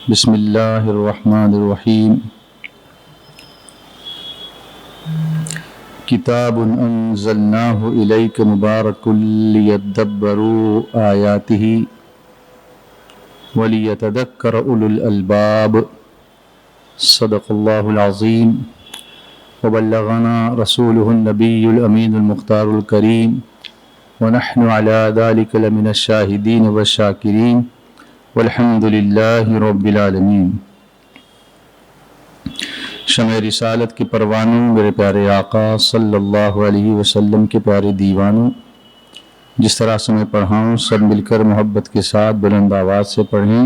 بسم اللہ الرحمن الرحیم کتاب انزلناہ الیک مبارک لیدبروا آیاتہ ولیتذکر اولو الالباب صدق اللہ العظیم وبلغنا رسولہ النبی الامین المختار الکریم ونحن علی ذلک لمن الشاہدین والشاکرین والحمد للہ رب العالمین۔ شمع رسالت کے پروانوں، میرے پیارے آقا صلی اللہ علیہ وسلم کے پیارے دیوانوں، جس طرح سے میں پڑھاؤں سب مل کر محبت کے ساتھ بلند آواز سے پڑھیں۔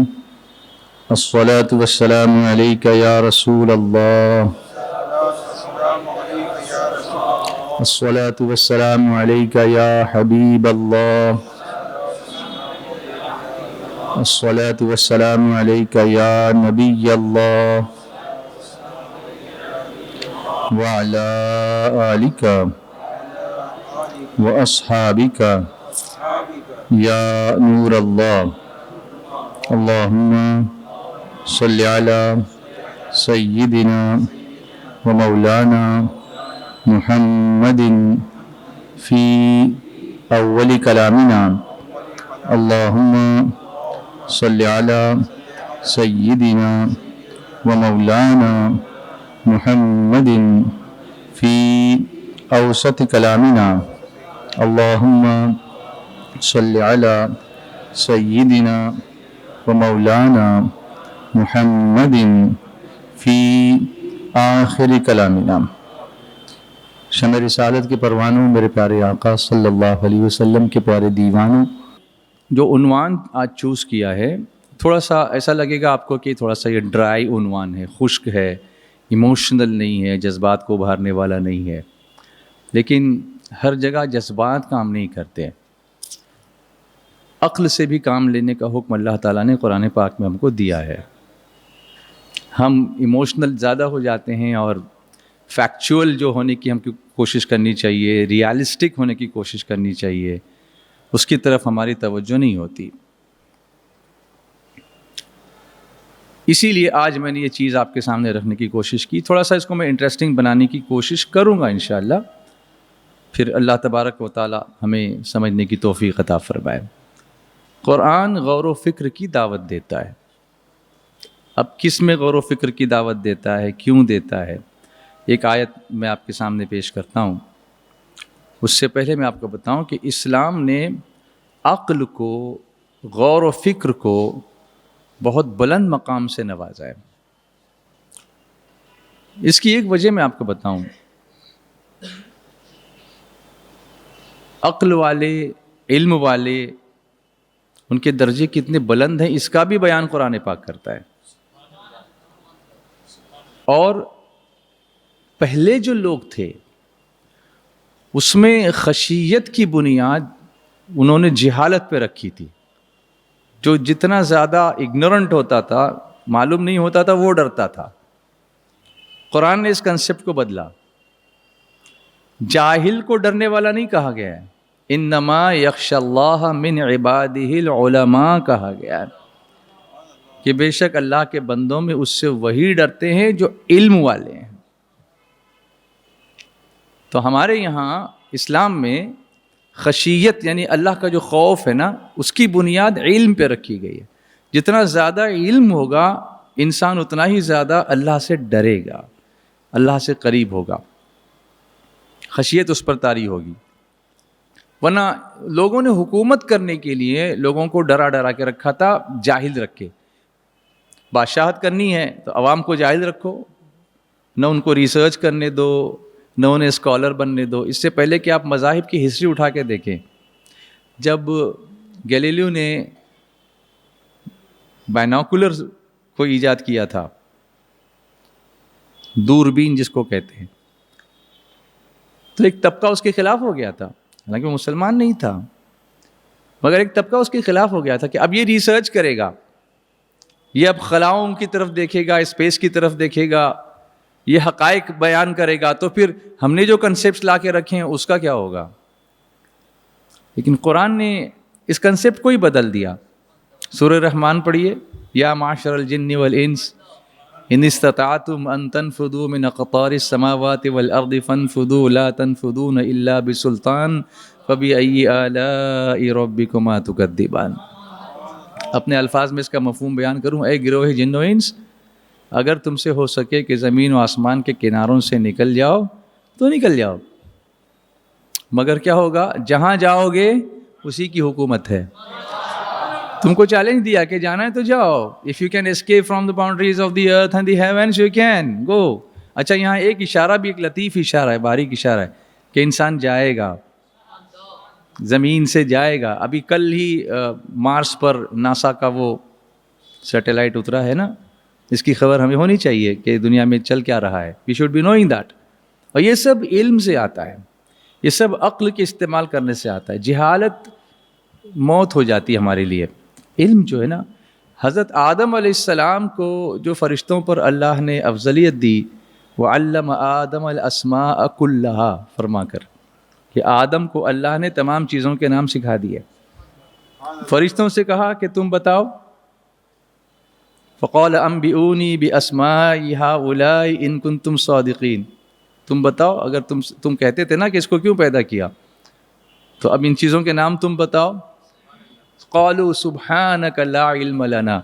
الصلاۃ والسلام علیک یا رسول اللہ، الصلاۃ والسلام علیک یا حبیب اللہ، الصلاۃ والسلام علیک یا نبی اللہ وعلی آلک واصحابک یا نور اللہ۔ اللہم صلی علی سیدنا و مولانا محمد فی اول کلامنا، اللہم صلی علی سیدنا و مولانا محمد فی اوسط کلامنا، اللہم صلی علی سیدنا و مولانا محمد فی آخر کلامنا۔ شمع رسالت کے پروانوں، میرے پیارے آقا صلی اللہ علیہ وسلم کے پیارے دیوانوں، جو عنوان آج چوز کیا ہے تھوڑا سا ایسا لگے گا آپ کو کہ تھوڑا سا یہ ڈرائی عنوان ہے، خشک ہے، ایموشنل نہیں ہے، جذبات کو ابھارنے والا نہیں ہے، لیکن ہر جگہ جذبات کام نہیں کرتے، عقل سے بھی کام لینے کا حکم اللہ تعالیٰ نے قرآن پاک میں ہم کو دیا ہے۔ ہم ایموشنل زیادہ ہو جاتے ہیں اور فیکچول جو ہونے کی ہم کو کوشش کرنی چاہیے، ریالسٹک ہونے کی کوشش کرنی چاہیے، اس کی طرف ہماری توجہ نہیں ہوتی۔ اسی لیے آج میں نے یہ چیز آپ کے سامنے رکھنے کی کوشش کی، تھوڑا سا اس کو میں انٹرسٹنگ بنانے کی کوشش کروں گا انشاءاللہ، پھر اللہ تبارک و تعالی ہمیں سمجھنے کی توفیق عطا فرمائے۔ قرآن غور و فکر کی دعوت دیتا ہے۔ اب کس میں غور و فکر کی دعوت دیتا ہے، کیوں دیتا ہے؟ ایک آیت میں آپ کے سامنے پیش کرتا ہوں۔ اس سے پہلے میں آپ کو بتاؤں کہ اسلام نے عقل کو، غور و فکر کو بہت بلند مقام سے نوازا ہے۔ اس کی ایک وجہ میں آپ کو بتاؤں، عقل والے، علم والے، ان کے درجے کتنے بلند ہیں، اس کا بھی بیان قرآن پاک کرتا ہے۔ اور پہلے جو لوگ تھے اس میں خشیت کی بنیاد انہوں نے جہالت پہ رکھی تھی۔ جو جتنا زیادہ اگنورنٹ ہوتا تھا، معلوم نہیں ہوتا تھا، وہ ڈرتا تھا۔ قرآن نے اس کنسپٹ کو بدلا، جاہل کو ڈرنے والا نہیں کہا گیا ہے، انما یخشی اللہ من عبادہ العلماء کہا گیا ہے، کہ بے شک اللہ کے بندوں میں اس سے وہی ڈرتے ہیں جو علم والے ہیں۔ تو ہمارے یہاں اسلام میں خشیت یعنی اللہ کا جو خوف ہے نا، اس کی بنیاد علم پہ رکھی گئی ہے۔ جتنا زیادہ علم ہوگا انسان اتنا ہی زیادہ اللہ سے ڈرے گا، اللہ سے قریب ہوگا، خشیت اس پر طاری ہوگی۔ ورنہ لوگوں نے حکومت کرنے کے لیے لوگوں کو ڈرا ڈرا کے رکھا تھا، جاہل رکھے۔ بادشاہت کرنی ہے تو عوام کو جاہل رکھو، نہ ان کو ریسرچ کرنے دو، نہ انہیں اسکالر بننے دو۔ اس سے پہلے کہ آپ مذاہب کی ہسٹری اٹھا کے دیکھیں، جب گیلیلیو نے بائنوکولر کو ایجاد کیا تھا، دوربین جس کو کہتے ہیں، تو ایک طبقہ اس کے خلاف ہو گیا تھا، حالانکہ وہ مسلمان نہیں تھا، مگر ایک طبقہ اس کے خلاف ہو گیا تھا کہ اب یہ ریسرچ کرے گا، یہ اب خلاؤں کی طرف دیکھے گا، اسپیس کی طرف دیکھے گا، یہ حقائق بیان کرے گا، تو پھر ہم نے جو کنسیپٹس لا کے رکھے ہیں اس کا کیا ہوگا؟ لیکن قرآن نے اس کنسیپٹ کو ہی بدل دیا۔ سورہ رحمان پڑھیے، یا معشر الجن والانس ان استطعتم ان تنفذوا من اقطار السماوات والارض فانفذوا لا تنفذون الا بسلطان فبأي آلاء ربكما تكذبان. اپنے الفاظ میں اس کا مفہوم بیان کروں. اے گروہ جن و انس، اگر تم سے ہو سکے کہ زمین و آسمان کے کناروں سے نکل جاؤ تو نکل جاؤ، مگر کیا ہوگا؟ جہاں جاؤ گے اسی کی حکومت ہے. تم کو چیلنج دیا کہ جانا ہے تو جاؤ. If you can escape from the boundaries of the earth and the havens you can go. اچھا، یہاں ایک اشارہ بھی، ایک لطیف اشارہ ہے، باریک اشارہ ہے کہ انسان جائے گا، زمین سے جائے گا. ابھی کل ہی مارس پر ناسا کا وہ سیٹلائٹ اترا ہے نا، اس کی خبر ہمیں ہونی چاہیے کہ دنیا میں چل کیا رہا ہے. We should be knowing that. اور یہ سب علم سے آتا ہے، یہ سب عقل کے استعمال کرنے سے آتا ہے. جہالت موت ہو جاتی ہے ہمارے لیے. علم جو ہے نا، حضرت آدم علیہ السلام کو جو فرشتوں پر اللہ نے افضلیت دی، وَعَلَّمَ آدَمَ الْأَسْمَاءَ كُلَّهَا فرما کر، کہ آدم کو اللہ نے تمام چیزوں کے نام سکھا دیے. فرشتوں سے کہا کہ تم بتاؤ، فَقَالَ أَنبِئُونِي بِأَسْمَاءِ هَؤُلَاءِ إِن كُنتُمْ صَادِقِينَ. تم بتاؤ، اگر تم کہتے تھے نا کہ اس کو کیوں پیدا کیا، تو اب ان چیزوں کے نام تم بتاؤ. قالوا سبحانك لا علم لنا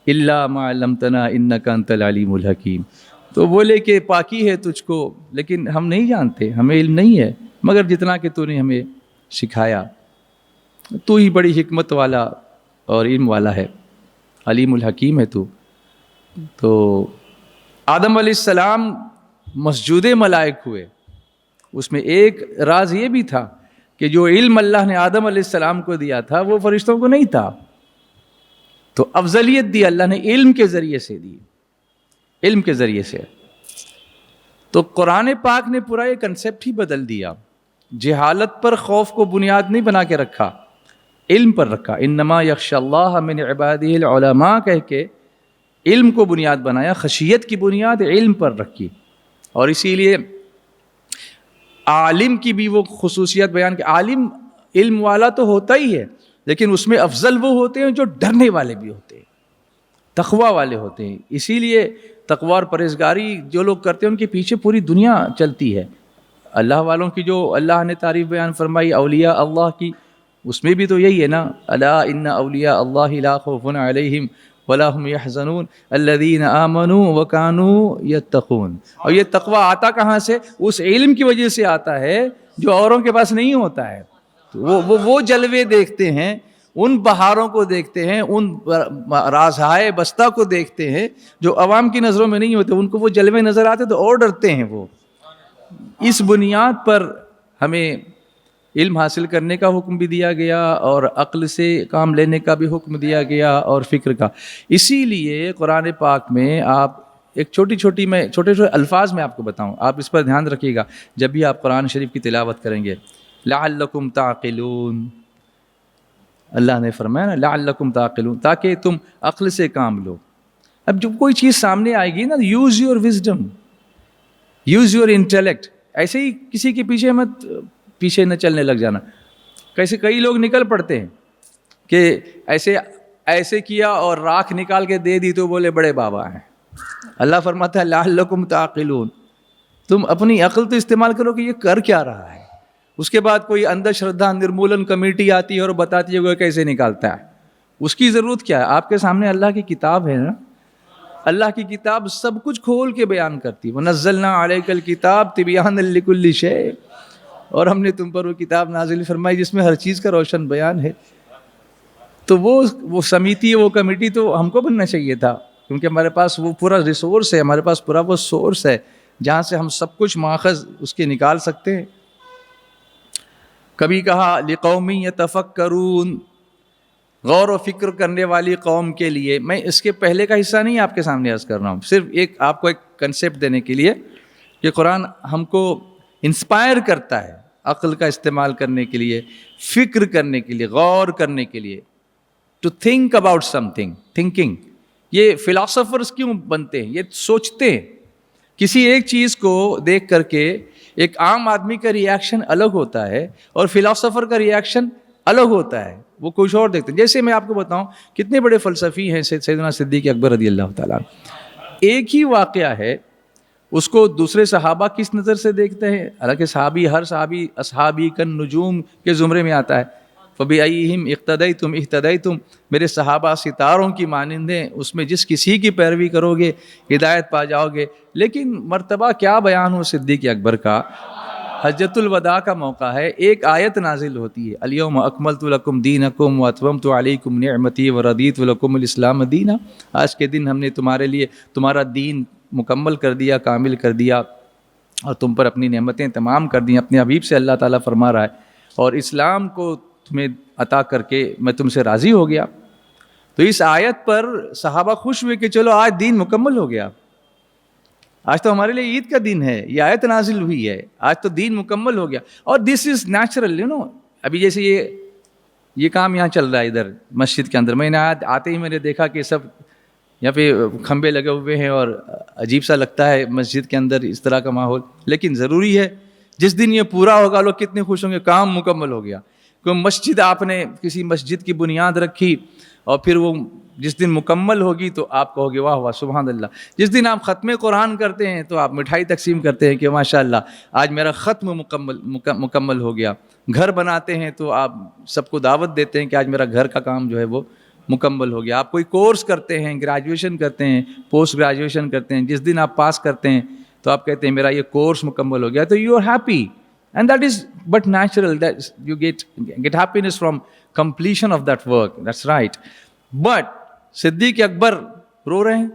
الا ما علمتنا انك انت العليم الحكيم. تو بولے کہ پاکی ہے تجھ کو، لیکن ہم نہیں جانتے، ہمیں علم نہیں ہے مگر جتنا کہ تو نے ہمیں سکھایا. تو ہی بڑی حکمت والا اور علم والا ہے، علیم الحکیم ہے تو. تو آدم علیہ السلام مسجود ملائک ہوئے. اس میں ایک راز یہ بھی تھا کہ جو علم اللہ نے آدم علیہ السلام کو دیا تھا وہ فرشتوں کو نہیں تھا. تو افضلیت دی اللہ نے علم کے ذریعے سے دی، علم کے ذریعے سے. تو قرآن پاک نے پورا یہ کنسیپٹ ہی بدل دیا. جہالت پر خوف کو بنیاد نہیں بنا کے رکھا، علم پر رکھا. انما یخشی اللہ من عبادہ العلماء کہہ کے علم کو بنیاد بنایا. خشیت کی بنیاد علم پر رکھی. اور اسی لیے عالم کی بھی وہ خصوصیت بیان کہ عالم علم والا تو ہوتا ہی ہے، لیکن اس میں افضل وہ ہوتے ہیں جو ڈرنے والے بھی ہوتے ہیں، تقوی والے ہوتے ہیں. اسی لیے تقوی اور پرہیزگاری جو لوگ کرتے ہیں ان کے پیچھے پوری دنیا چلتی ہے. اللہ والوں کی جو اللہ نے تعریف بیان فرمائی اولیاء اللہ کی، اس میں بھی تو یہی ہے نا، الا ان اولیاء اللہ لا خوف علیہم ولا هم يحزنون الذين آمنوا وكانوا يتقون. اور یہ تقوی آتا کہاں سے؟ اس علم کی وجہ سے آتا ہے جو اوروں کے پاس نہیں ہوتا ہے. وہ جلوے دیکھتے ہیں، ان بہاروں کو دیکھتے ہیں، ان رازہائے بستہ کو دیکھتے ہیں جو عوام کی نظروں میں نہیں ہوتے. ان کو وہ جلوے نظر آتے تو اور ڈرتے ہیں. وہ اس بنیاد پر ہمیں علم حاصل کرنے کا حکم بھی دیا گیا اور عقل سے کام لینے کا بھی حکم دیا گیا اور فکر کا. اسی لیے قرآن پاک میں آپ ایک چھوٹے الفاظ میں آپ کو بتاؤں، آپ اس پر دھیان رکھیے گا جب بھی آپ قرآن شریف کی تلاوت کریں گے. لعلکم تعقلون، اللہ نے فرمایا نا لعلکم تعقلون، تاکہ تم عقل سے کام لو. اب جب کوئی چیز سامنے آئے گی نا، use your wisdom, use your intellect. ایسے ہی کسی کے پیچھے نہ چلنے لگ جانا. کئی لوگ نکل پڑتے ہیں کہ ایسے کیا اور راکھ نکال کے دے دی تو بولے بڑے بابا ہیں. اللہ فرماتا ہے لعلکم تعقلون، تم اپنی عقل تو استعمال کرو کہ یہ کر کیا رہا ہے. اس کے بعد کوئی اندھ شردھا نرمولن کمیٹی آتی ہے اور بتاتی ہے وہ کیسے نکالتا ہے. اس کی ضرورت کیا ہے؟ آپ کے سامنے اللہ کی کتاب ہے نا، اللہ کی کتاب سب کچھ کھول کے بیان کرتی ہے. وَنَزَّلْنَا عَلَيْكَ الْكِتَابَ تِبْيَانًا لِكُلِّ شَيْءٍ، اور ہم نے تم پر وہ کتاب نازل فرمائی جس میں ہر چیز کا روشن بیان ہے. تو وہ سمیتی، وہ کمیٹی تو ہم کو بننا چاہیے تھا، کیونکہ ہمارے پاس وہ پورا ریسورس ہے، ہمارے پاس پورا وہ سورس ہے جہاں سے ہم سب کچھ ماخذ اس کے نکال سکتے ہیں. کبھی کہا لِقَوْمٍ يَتَفَكَّرُونَ، غور و فکر کرنے والی قوم کے لیے. میں اس کے پہلے کا حصہ نہیں آپ کے سامنے عرض کر رہا ہوں، صرف آپ کو ایک کنسیپٹ دینے کے لیے کہ قرآن ہم کو انسپائر کرتا ہے عقل کا استعمال کرنے کے لیے، فکر کرنے کے لیے، غور کرنے کے لیے. To think about something, thinking. یہ فلاسفرز کیوں بنتے ہیں؟ یہ سوچتے ہیں. کسی ایک چیز کو دیکھ کر کے ایک عام آدمی کا ریاکشن الگ ہوتا ہے اور فلاسفر کا ریاکشن الگ ہوتا ہے, وہ کچھ اور دیکھتے ہیں. جیسے میں آپ کو بتاؤں کتنے بڑے فلسفی ہیں سیدنا صدیق اکبر رضی اللہ تعالیٰ عنہ. ایک ہی واقعہ ہے, اس کو دوسرے صحابہ کس نظر سے دیکھتے ہیں. حالانکہ صحابی, ہر صحابی اصحابی کن نجوم کے زمرے میں آتا ہے. فَبِأَيِّهِمْ اِقْتَدَيْتُمْ اِهْتَدَيْتُمْ, میرے صحابہ ستاروں کی مانند ہیں, اس میں جس کسی کی پیروی کرو گے ہدایت پا جاؤ گے. لیکن مرتبہ کیا بیان ہو صدیق اکبر کا, حجۃ الوداع کا موقع ہے, ایک آیت نازل ہوتی ہے, الیوم اکملت لکم دینکم واتممت علیکم نعمتی ورضیت لکم الاسلام دینا. آج کے دن ہم نے تمہارے لیے تمہارا دین مکمل کر دیا, کامل کر دیا, اور تم پر اپنی نعمتیں تمام کر دیں. اپنے حبیب سے اللہ تعالیٰ فرما رہا ہے, اور اسلام کو تمہیں عطا کر کے میں تم سے راضی ہو گیا. تو اس آیت پر صحابہ خوش ہوئے کہ چلو آج دین مکمل ہو گیا, آج تو ہمارے لیے عید کا دن ہے, یہ آیت نازل ہوئی ہے, آج تو دین مکمل ہو گیا. اور دس از نیچرل, ابھی جیسے یہ کام یہاں چل رہا ہے ادھر مسجد کے اندر, میں نے آتے ہی میں نے دیکھا کہ سب یہاں پہ کھمبے لگے ہوئے ہیں اور عجیب سا لگتا ہے مسجد کے اندر اس طرح کا ماحول. لیکن ضروری ہے, جس دن یہ پورا ہوگا لوگ کتنے خوش ہوں گے, کام مکمل ہو گیا. کوئی مسجد آپ نے کسی مسجد کی بنیاد رکھی, اور پھر وہ جس دن مکمل ہوگی تو آپ کہو گے واہ واہ سبحان اللہ. جس دن آپ ختم قرآن کرتے ہیں تو آپ مٹھائی تقسیم کرتے ہیں کہ ماشاء اللہ آج میرا ختم مکمل ہو گیا. گھر بناتے ہیں تو آپ سب کو دعوت دیتے ہیں کہ آج میرا گھر کا کام جو ہے وہ مکمل ہو گیا. آپ کوئی کورس کرتے ہیں, گریجویشن کرتے ہیں, پوسٹ گریجویشن کرتے ہیں, جس دن آپ پاس کرتے ہیں تو آپ کہتے ہیں میرا یہ کورس مکمل ہو گیا, تو you are happy. And that is but natural, that you get happiness from completion of that work. That's right. But صدیق اکبر رو رہے ہیں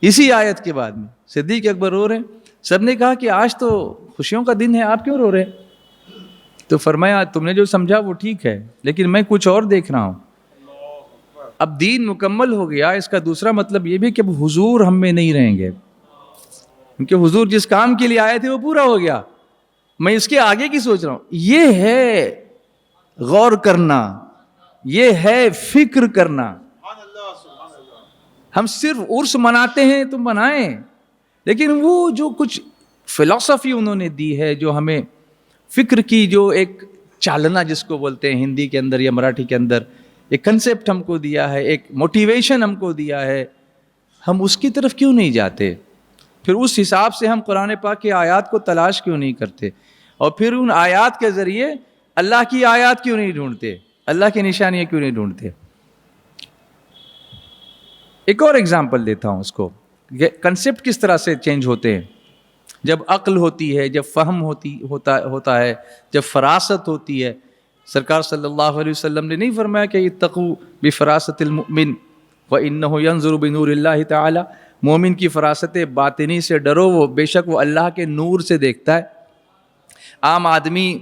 اسی آیت کے بعد میں. صدیق اکبر رو رہے ہیں. سب نے کہا کہ آج تو خوشیوں کا دن ہے, آپ کیوں رو رہے ہیں؟ تو فرمایا تم نے جو سمجھا وہ ٹھیک ہے, لیکن میں کچھ اور دیکھ رہا ہوں. اب دین مکمل ہو گیا, اس کا دوسرا مطلب یہ بھی کہ اب حضور ہم میں نہیں رہیں گے, کیونکہ حضور جس کام کے لیے آئے تھے وہ پورا ہو گیا. میں اس کے آگے کی سوچ رہا ہوں. یہ ہے غور کرنا, یہ ہے فکر کرنا. ہم صرف عرس مناتے ہیں تو منائیں, لیکن وہ جو کچھ فلسفی انہوں نے دی ہے, جو ہمیں فکر کی جو ایک چالنا جس کو بولتے ہیں ہندی کے اندر یا مراٹھی کے اندر, ایک کنسیپٹ ہم کو دیا ہے, ایک موٹیویشن ہم کو دیا ہے, ہم اس کی طرف کیوں نہیں جاتے؟ پھر اس حساب سے ہم قرآن پاک کی آیات کو تلاش کیوں نہیں کرتے؟ اور پھر ان آیات کے ذریعے اللہ کی آیات کیوں نہیں ڈھونڈتے, اللہ کی نشانیاں کیوں نہیں ڈھونڈتے؟ ایک اور ایگزامپل دیتا ہوں اس کو, کنسیپٹ کس طرح سے چینج ہوتے ہیں. جب عقل ہوتی ہے, جب فہم ہوتا ہے, جب فراست ہوتی ہے. سرکار صلی اللہ علیہ وسلم نے نہیں فرمایا کہ اتقوا بفراست المؤمن وانہ ینظر بنور اللہ تعالی, مومن کی فراست باطنی سے ڈرو, وہ بے شک وہ اللہ کے نور سے دیکھتا ہے. عام آدمی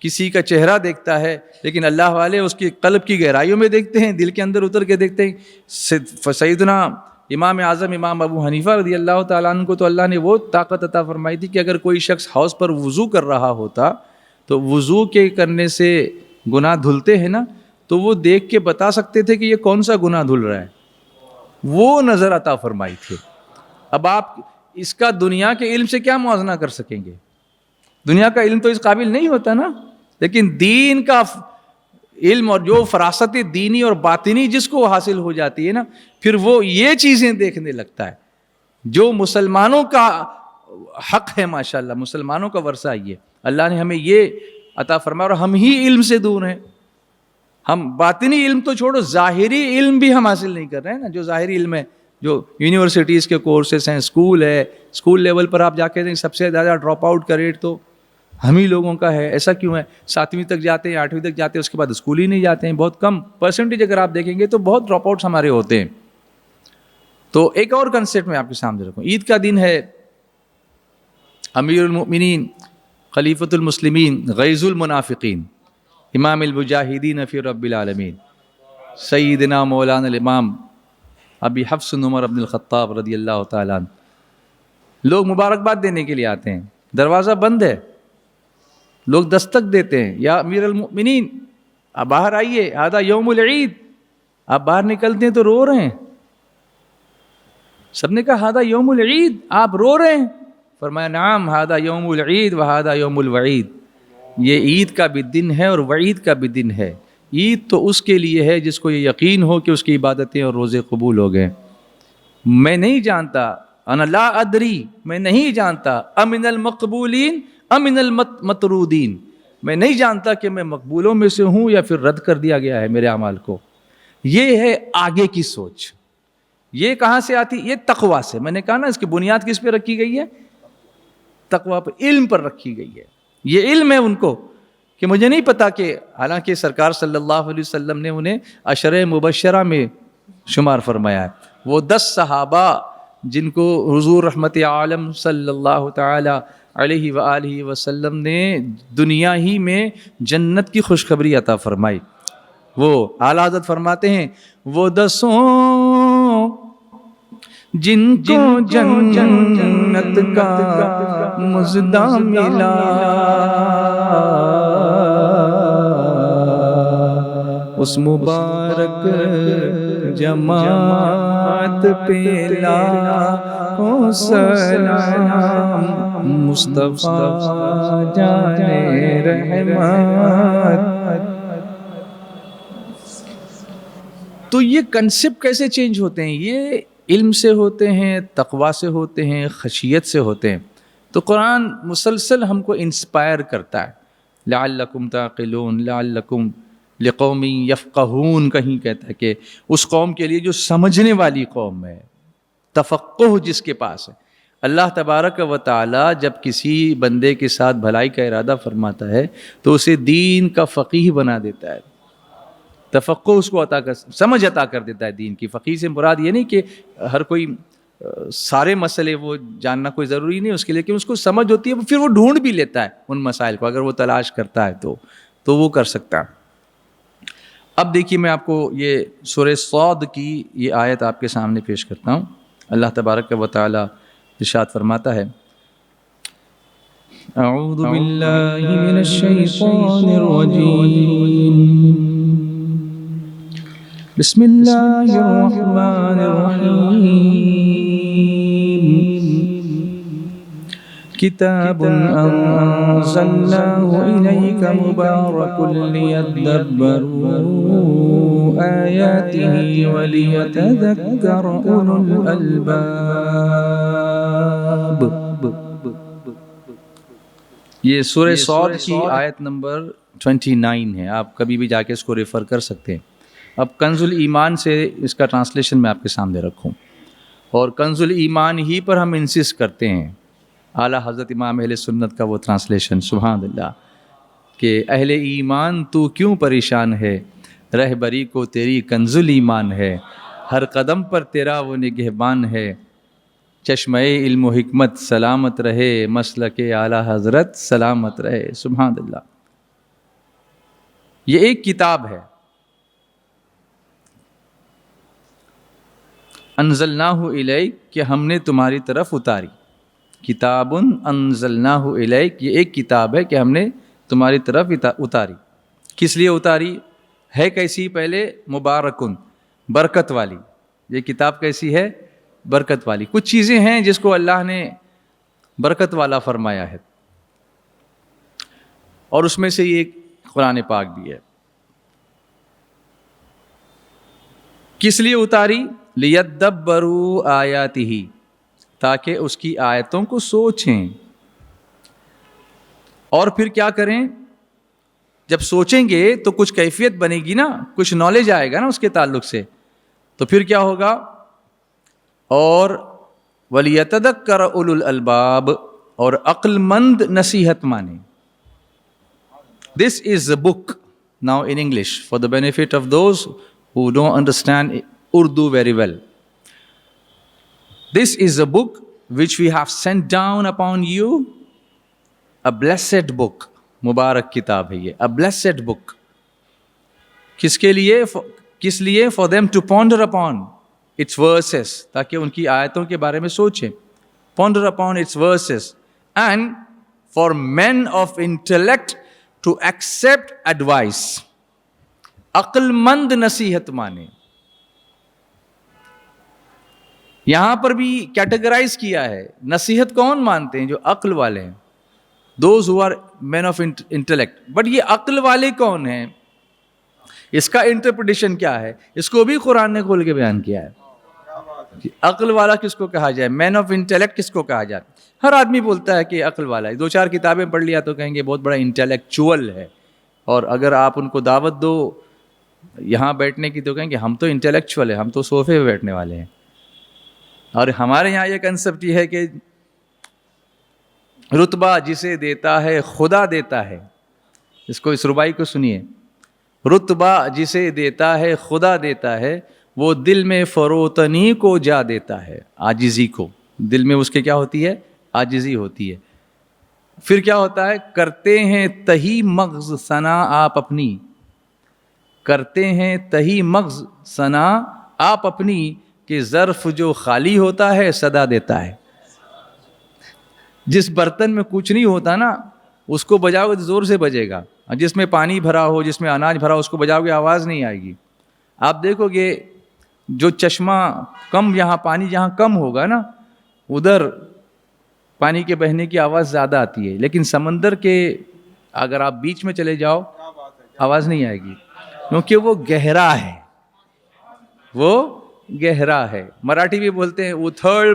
کسی کا چہرہ دیکھتا ہے, لیکن اللہ والے اس کی قلب کی گہرائیوں میں دیکھتے ہیں, دل کے اندر اتر کے دیکھتے ہیں. سیدنا امام اعظم امام ابو حنیفہ رضی اللہ تعالیٰ عنہ کو تو اللہ نے وہ طاقت عطا فرمائی تھی کہ اگر کوئی شخص حوض پر وضو کر رہا ہوتا تو وضو کے کرنے سے گناہ دھلتے ہیں نا, تو وہ دیکھ کے بتا سکتے تھے کہ یہ کون سا گناہ دھل رہا ہے, وہ نظر عطا فرمائی تھی. اب آپ اس کا دنیا کے علم سے کیا موازنہ کر سکیں گے؟ دنیا کا علم تو اس قابل نہیں ہوتا نا, لیکن دین کا علم اور جو فراست دینی اور باطنی جس کو حاصل ہو جاتی ہے نا, پھر وہ یہ چیزیں دیکھنے لگتا ہے جو مسلمانوں کا حق ہے. ماشاءاللہ مسلمانوں کا ورثہ یہ, اللہ نے ہمیں یہ عطا فرمایا, اور ہم ہی علم سے دور ہیں. ہم باطنی علم تو چھوڑو, ظاہری علم بھی ہم حاصل نہیں کر رہے ہیں نا. جو ظاہری علم ہے, جو یونیورسٹیز کے کورسز ہیں, اسکول ہے, اسکول لیول پر آپ جا کے دیں سب سے زیادہ ڈراپ آؤٹ کا ریٹ تو ہم ہی لوگوں کا ہے. ایسا کیوں ہے؟ 7ویں تک جاتے ہیں, 8ویں تک جاتے ہیں, اس کے بعد اسکول ہی نہیں جاتے ہیں. بہت کم پرسنٹیج اگر آپ دیکھیں گے تو بہت ڈراپ آؤٹس ہمارے ہوتے ہیں. تو ایک اور کنسیپٹ میں آپ کے سامنے رکھوں. عید کا دن ہے, امیر المؤمنین خلیفۃ المسلمین غیظ المنافقین امام المجاہدین فی رب العالمین سیدنا مولانا الامام ابی حفص عمر بن الخطاب رضی اللہ تعالیٰ عنہ. لوگ مبارکباد دینے کے لیے آتے ہیں, دروازہ بند ہے, لوگ دستک دیتے ہیں, یا امیر المؤمنین آپ باہر آئیے, ھذا یوم العید. آپ باہر نکلتے ہیں تو رو رہے ہیں. سب نے کہا ھذا یوم العید, آپ رو رہے ہیں؟ فرمایا نعم ھذا یوم العید و ھذا یوم الوعید. یہ عید کا بھی دن ہے اور وعید کا بھی دن ہے. عید تو اس کے لیے ہے جس کو یہ یقین ہو کہ اس کی عبادتیں اور روزے قبول ہو گئے. میں نہیں جانتا، انا لا ادری، میں نہیں جانتا، امن المقبولین امن المطرودین، میں نہیں جانتا کہ میں مقبولوں میں سے ہوں یا پھر رد کر دیا گیا ہے میرے اعمال کو. یہ ہے آگے کی سوچ. یہ کہاں سے آتی؟ یہ تقویٰ سے. میں نے کہا نا اس کی بنیاد کس پہ رکھی گئی ہے؟ تقویٰ پہ، علم پر رکھی گئی ہے. یہ علم ہے ان کو کہ مجھے نہیں پتا کہ، حالانکہ سرکار صلی اللہ علیہ وسلم نے انہیں عشرہ مبشرہ میں شمار فرمایا ہے. وہ 10 صحابہ جن کو حضور رحمت عالم صلی اللہ تعالی علیہ وآلہ وسلم نے دنیا ہی میں جنت کی خوشخبری عطا فرمائی. وہ اعلیٰ حضرت فرماتے ہیں وہ 10 جن کو جنت کا مزدہ ملا، اس مبارک جماعت پہ لاکھوں سلام، مصطفیٰ جانے رحمت. تو یہ کنسپٹ کیسے چینج ہوتے ہیں؟ یہ علم سے ہوتے ہیں، تقویٰ سے ہوتے ہیں، خشیت سے ہوتے ہیں. تو قرآن مسلسل ہم کو انسپائر کرتا ہے. لعلکم تعقلون، لعلکم لقوم یفقہون، کہیں کہتا ہے کہ اس قوم کے لیے جو سمجھنے والی قوم ہے، تفقہ جس کے پاس ہے. اللہ تبارک و تعالی جب کسی بندے کے ساتھ بھلائی کا ارادہ فرماتا ہے تو اسے دین کا فقیہ بنا دیتا ہے. تفقہ اس کو سمجھ عطا کر دیتا ہے دین کی. فقیہ سے مراد یہ نہیں کہ ہر کوئی سارے مسئلے وہ جاننا کوئی ضروری نہیں اس کے لیے، کہ اس کو سمجھ ہوتی ہے، پھر وہ ڈھونڈ بھی لیتا ہے ان مسائل کو. اگر وہ تلاش کرتا ہے تو وہ کر سکتا ہے. اب دیکھیے میں آپ کو یہ سورہ صاد کی یہ آیت آپ کے سامنے پیش کرتا ہوں. اللہ تبارک و تعالی ارشاد فرماتا ہے اعوذ باللہ من الشیطان الرجیم بسم اللہ الرحمن الرحیم کتاب انزلناه الیک مبارک لیدبروا آیاته ولیتذکر اولو الالباب. یہ سورہ صاد کی آیت نمبر 29 ہے. آپ کبھی بھی جا کے اس کو ریفر کر سکتے ہیں. اب کنز الایمان سے اس کا ٹرانسلیشن میں آپ کے سامنے رکھوں، اور کنز الایمان ہی پر ہم انسسٹ کرتے ہیں. اعلیٰ حضرت امام اہل سنت کا وہ ٹرانسلیشن، سبحان اللہ، کہ اہل ایمان تو کیوں پریشان ہے، رہبری کو تیری کنز الایمان ہے، ہر قدم پر تیرا وہ نگہبان ہے، چشمہ علم و حکمت سلامت رہے، مسلک اعلیٰ حضرت سلامت رہے. سبحان اللہ. یہ ایک کتاب ہے، انزلناہ الیک، کہ ہم نے تمہاری طرف اتاری. کتاب انزلناہ الیک، یہ ایک کتاب ہے کہ ہم نے تمہاری طرف اتاری. کس لیے اتاری ہے؟ کیسی؟ پہلے مبارکن، برکت والی. یہ کتاب کیسی ہے؟ برکت والی. کچھ چیزیں ہیں جس کو اللہ نے برکت والا فرمایا ہے، اور اس میں سے یہ قرآن پاک بھی ہے. کس لیے اتاری؟ لیدبروا آیاتہ، تاکہ اس کی آیتوں کو سوچیں. اور پھر کیا کریں؟ جب سوچیں گے تو کچھ کیفیت بنے گی نا، کچھ نالج آئے گا نا اس کے تعلق سے. تو پھر کیا ہوگا؟ اور وَلِيَتَذَكَّرَ أُولُو الْأَلْبَابِ، اور عقل مند نصیحت مانے. This is a book, now in English, for the benefit of those who don't understand Urdu very well. This is a book which we have sent down upon you, a blessed book. مبارک کتاب ہے یہ، a blessed book. کس کے لیے؟ کس لیے؟ For them to ponder upon its verses، تاکہ ان کی آیتوں کے بارے میں سوچیں. Ponder upon its verses, and for men of intellect to accept advice. عقل مند نصیحت مانے. یہاں پر بھی کیٹیگرائز کیا ہے. نصیحت کون مانتے ہیں؟ جو عقل والے ہیں. Those who are men of intellect. But یہ عقل والے کون ہیں؟ اس کا انٹرپریٹیشن کیا ہے؟ اس کو بھی قرآن نے کھول کے بیان کیا ہے. عقل والا کس کو کہا جائے، مین آف انٹلیکٹ کس کو کہا جائے؟ ہر آدمی بولتا ہے کہ عقل والا ہے. 2-4 کتابیں پڑھ لیا تو کہیں گے بہت بڑا انٹلیکچوئل ہے، اور اگر آپ ان کو دعوت دو یہاں بیٹھنے کی تو کہیں گے ہم تو انٹلیکچوئل ہیں، ہم تو صوفے پہ بیٹھنے والے ہیں. اور ہمارے یہاں یہ کنسپٹ یہ ہے کہ رتبہ جسے دیتا ہے خدا دیتا ہے. اس ربائی کو سنیے. رتبہ جسے دیتا ہے خدا دیتا ہے، وہ دل میں فروتنی کو جا دیتا ہے، عاجزی کو. دل میں اس کے کیا ہوتی ہے؟ عاجزی ہوتی ہے. پھر کیا ہوتا ہے؟ کرتے ہیں تہی مغز ثنا آپ اپنی، کرتے ہیں تہی مغز ثنا آپ اپنی، کہ ظرف جو خالی ہوتا ہے صدا دیتا ہے. جس برتن میں کچھ نہیں ہوتا نا اس کو بجاؤ گے تو زور سے بجے گا، جس میں پانی بھرا ہو، جس میں اناج بھرا ہو، اس کو بجاؤ گے آواز نہیں آئے گی. آپ دیکھو گے جو چشمہ کم، یہاں پانی جہاں کم ہوگا نا ادھر پانی کے بہنے کی آواز زیادہ آتی ہے، لیکن سمندر کے اگر آپ بیچ میں چلے جاؤ آواز نہیں آئے گی، کیونکہ وہ گہرا ہے. وہ گہرا ہے. مراٹھی بھی بولتے ہیں اتھڑ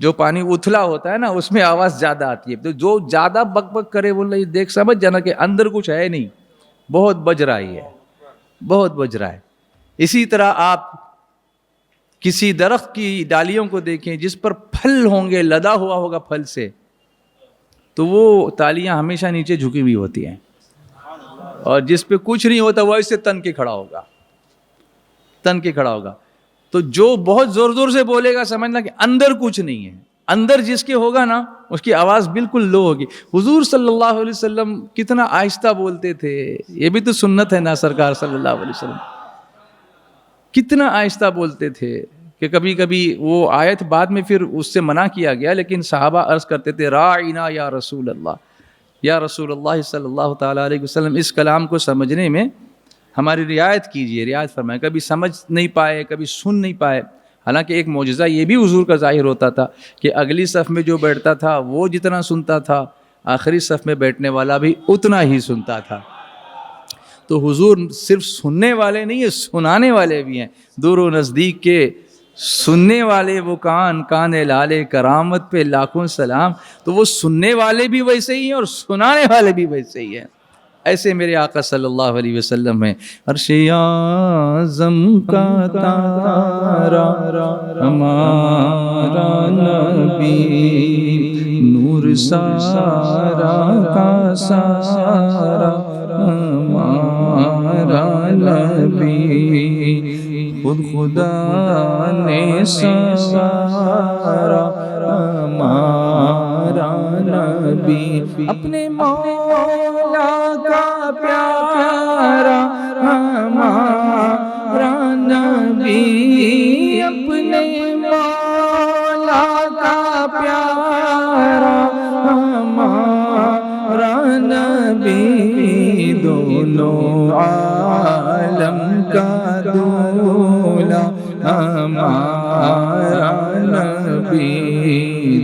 جو پانی اتھلا ہوتا ہے نا اس میں آواز زیادہ آتی ہے. تو جو زیادہ بک بک کرے وہ نہیں دیکھ سمجھ جانا کہ اندر کچھ ہے نہیں، بہت بج رہا ہے، بہت بج رہا ہے. اسی طرح آپ کسی درخت کی ڈالیوں کو دیکھیں جس پر پھل ہوں گے، لدا ہوا ہوگا پھل سے، تو وہ تالیاں ہمیشہ نیچے جھکی ہوئی ہوتی ہیں، اور جس پہ کچھ نہیں ہوتا وہ اس سے تن کے کھڑا ہوگا، تن کے کھڑا ہوگا. تو جو بہت زور زور سے بولے گا سمجھنا کہ اندر کچھ نہیں ہے. اندر جس کے ہوگا نا اس کی آواز بالکل لو ہوگی. حضور صلی اللہ علیہ وسلم کتنا آہستہ بولتے تھے، یہ بھی تو سنت ہے نا. سرکار صلی اللہ علیہ وسلم کتنا آہستہ بولتے تھے کہ کبھی کبھی وہ آیت بعد میں پھر اس سے منع کیا گیا، لیکن صحابہ عرض کرتے تھے راعنا یا رسول اللہ، یا رسول اللہ صلی اللہ تعالیٰ علیہ وسلم اس کلام کو سمجھنے میں ہماری رعایت کیجیے، رعایت فرمائیں. کبھی سمجھ نہیں پائے، کبھی سن نہیں پائے. حالانکہ ایک معجزہ یہ بھی حضور کا ظاہر ہوتا تھا کہ اگلی صف میں جو بیٹھتا تھا وہ جتنا سنتا تھا، آخری صف میں بیٹھنے والا بھی اتنا ہی سنتا تھا. تو حضور صرف سننے والے نہیں ہیں، سنانے والے بھی ہیں. دور و نزدیک کے سننے والے وہ کان، کان لالے کرامت پہ لاکھوں سلام. تو وہ سننے والے بھی ویسے ہی ہیں اور سنانے والے بھی ویسے ہی ہیں. ایسے میرے آقا صلی اللہ علیہ وسلم ہیں. عرش اعظم کا تارا ہمارا نبی، نور سارا کا سارا ہمارا نبی، خود خدا نے سوارا ہمارا نبی، اپنے مولا کا پیارا ہمارا نبی، اپنے مولا کا پیارا ہمارا نبی، دونوں عالم کا دولا ہمارا نبی،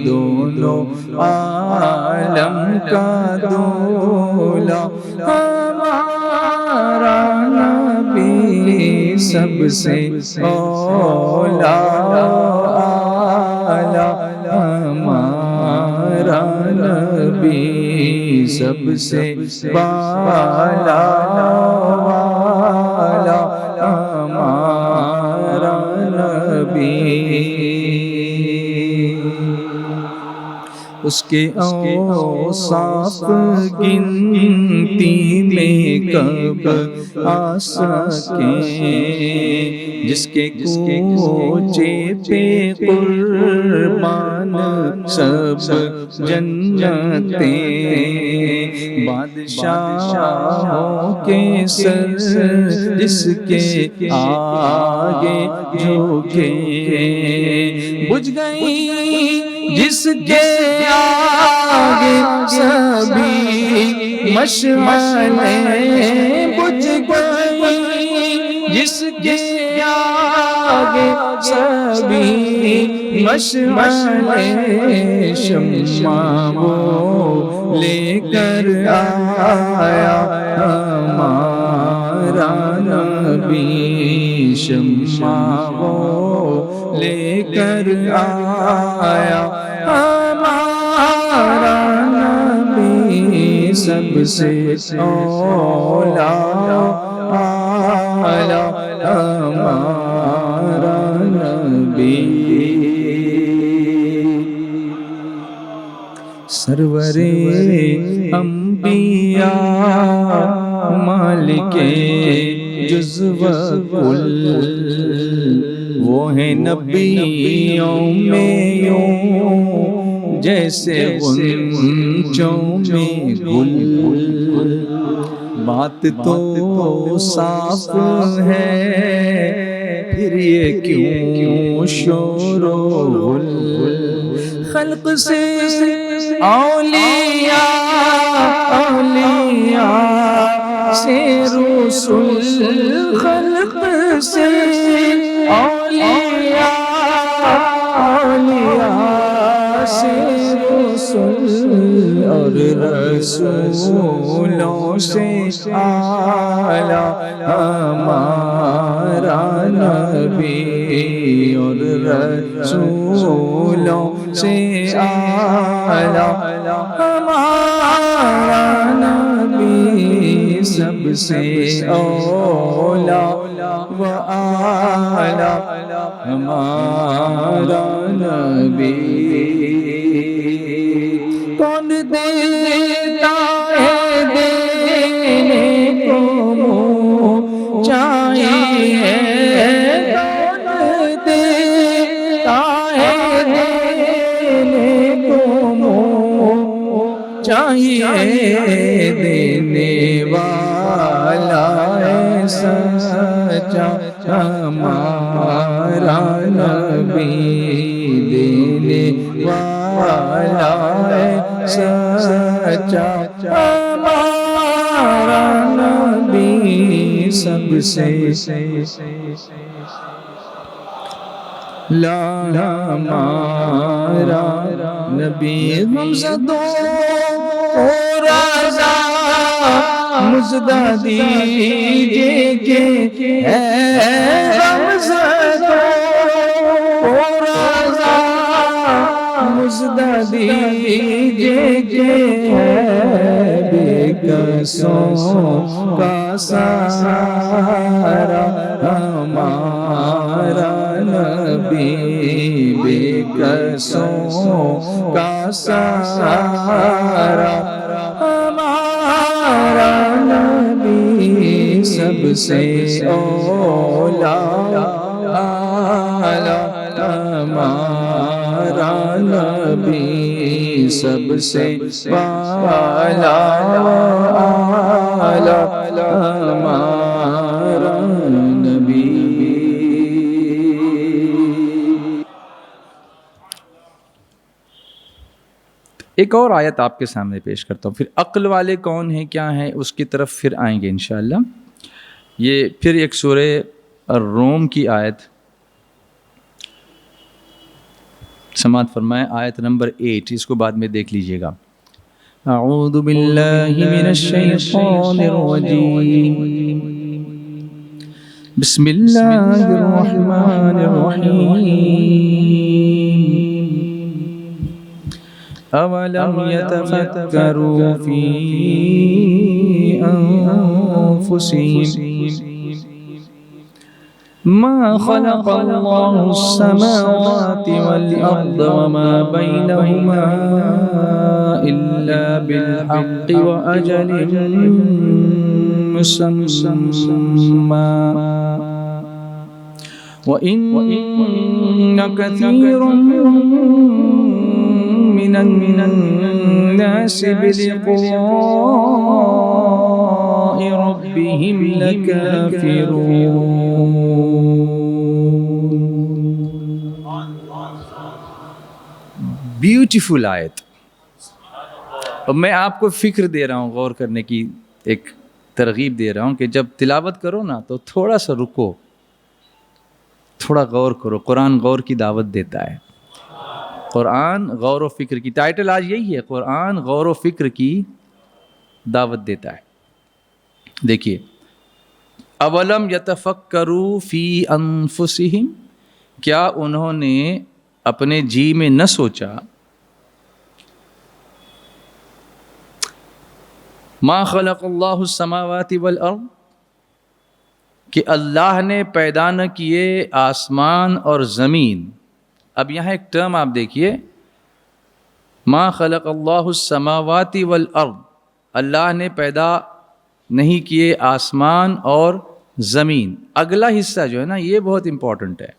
دونوں عالم کا دولا ہمارا نبی، سب سے اولا اعلیٰ ہمارا نبی، سب سے بالا والا ہمارا نبی. اس کے اوصاف گنتی میں کب آ سکیں، جس کے کوچے پہ قربان سب جنتیں، بادشاہوں کے سر جس کے آگے جھکے، بجھ گئی جس کے آگے سبھی مشعلیں، بجھ گئی جس کے آگے آگے سبھی مشعل شمع وہ لے کر آیا ہمارا نبی، شمع وہ لے کر آیا ہمارا نبی، سب سے اولا ہمارا نبی، سرور انبیاء مالک جزو کل، وہ ہے نبیوں میں یوں جیسے غنچوں میں گل، بات تو صاف ہے پھر یہ کیوں شور و غل، خلق سے اولیاء سے رسول، خلق سے اولیاء سے رسول، اور رسولوں سے اعلیٰ ہمارا نبی، اور رسولوں سے اعلیٰ ہمارا نبی، سب سے اولا و اعلیٰ ہمارا نبی، کون دیتا ہے دینے کو منہ چاہیے، کون دیتا ہے دینے کو منہ چاہیے، دینے والا ہے سچا ہمارا نبی، دینے والا ہے سچا ہمارا نبی، سب سے لا ہمارا نبی، غمزدوں کو رضا مژدہ دیجئے کہ ہے غمزدوں کو رضا مژدہ دیجئے کہ ہے بے کسوں کا سہارا ہمارا نبی، بے کسوں کا سہارا ہمارا نبی، سب سے اولا ہمارا نبی، سب سے بالا ہمارا نبی۔ ایک اور آیت آپ کے سامنے پیش کرتا ہوں، پھر عقل والے کون ہیں کیا ہیں اس کی طرف پھر آئیں گے انشاءاللہ۔ یہ پھر ایک سورہ الروم کی آیت سماعت فرمائیں، آیت نمبر 8، اس کو بعد میں دیکھ لیجئے گا۔ اعوذ باللہ من الشیطان الرجیم، بسم اللہ الرحمن الرحیم، اولم يتفکروا فی انفسهم ما خلق اللہ السماوات والارض وما بینہما الا بالحق واجل مسمى وَإِنَّ كَثِيرٌ مِّنَ النَّاسِ بِلِقَاءِ رَبِّهِمْ لَكَافِرُونَ۔ بیوٹیفل آیت، اور میں آپ کو فکر دے رہا ہوں، غور کرنے کی ایک ترغیب دے رہا ہوں کہ جب تلاوت کرو نا تو تھوڑا سا رکو، تھوڑا غور کرو. قرآن غور کی دعوت دیتا ہے. قرآن غور و فکر کی، ٹائٹل آج یہی ہے، قرآن غور و فکر کی دعوت دیتا ہے. دیکھیے، اولم یتفکروا فی انفسہم، کیا انہوں نے اپنے جی میں نہ سوچا، ما خلق اللہ السماوات والارض، کہ اللہ نے پیدا نہ کیے آسمان اور زمین. اب یہاں ایک ٹرم آپ دیکھیے، ما خلق اللہ السماوات والارض، اللہ نے پیدا نہیں کیے آسمان اور زمین. اگلا حصہ جو ہے نا یہ بہت امپورٹنٹ ہے،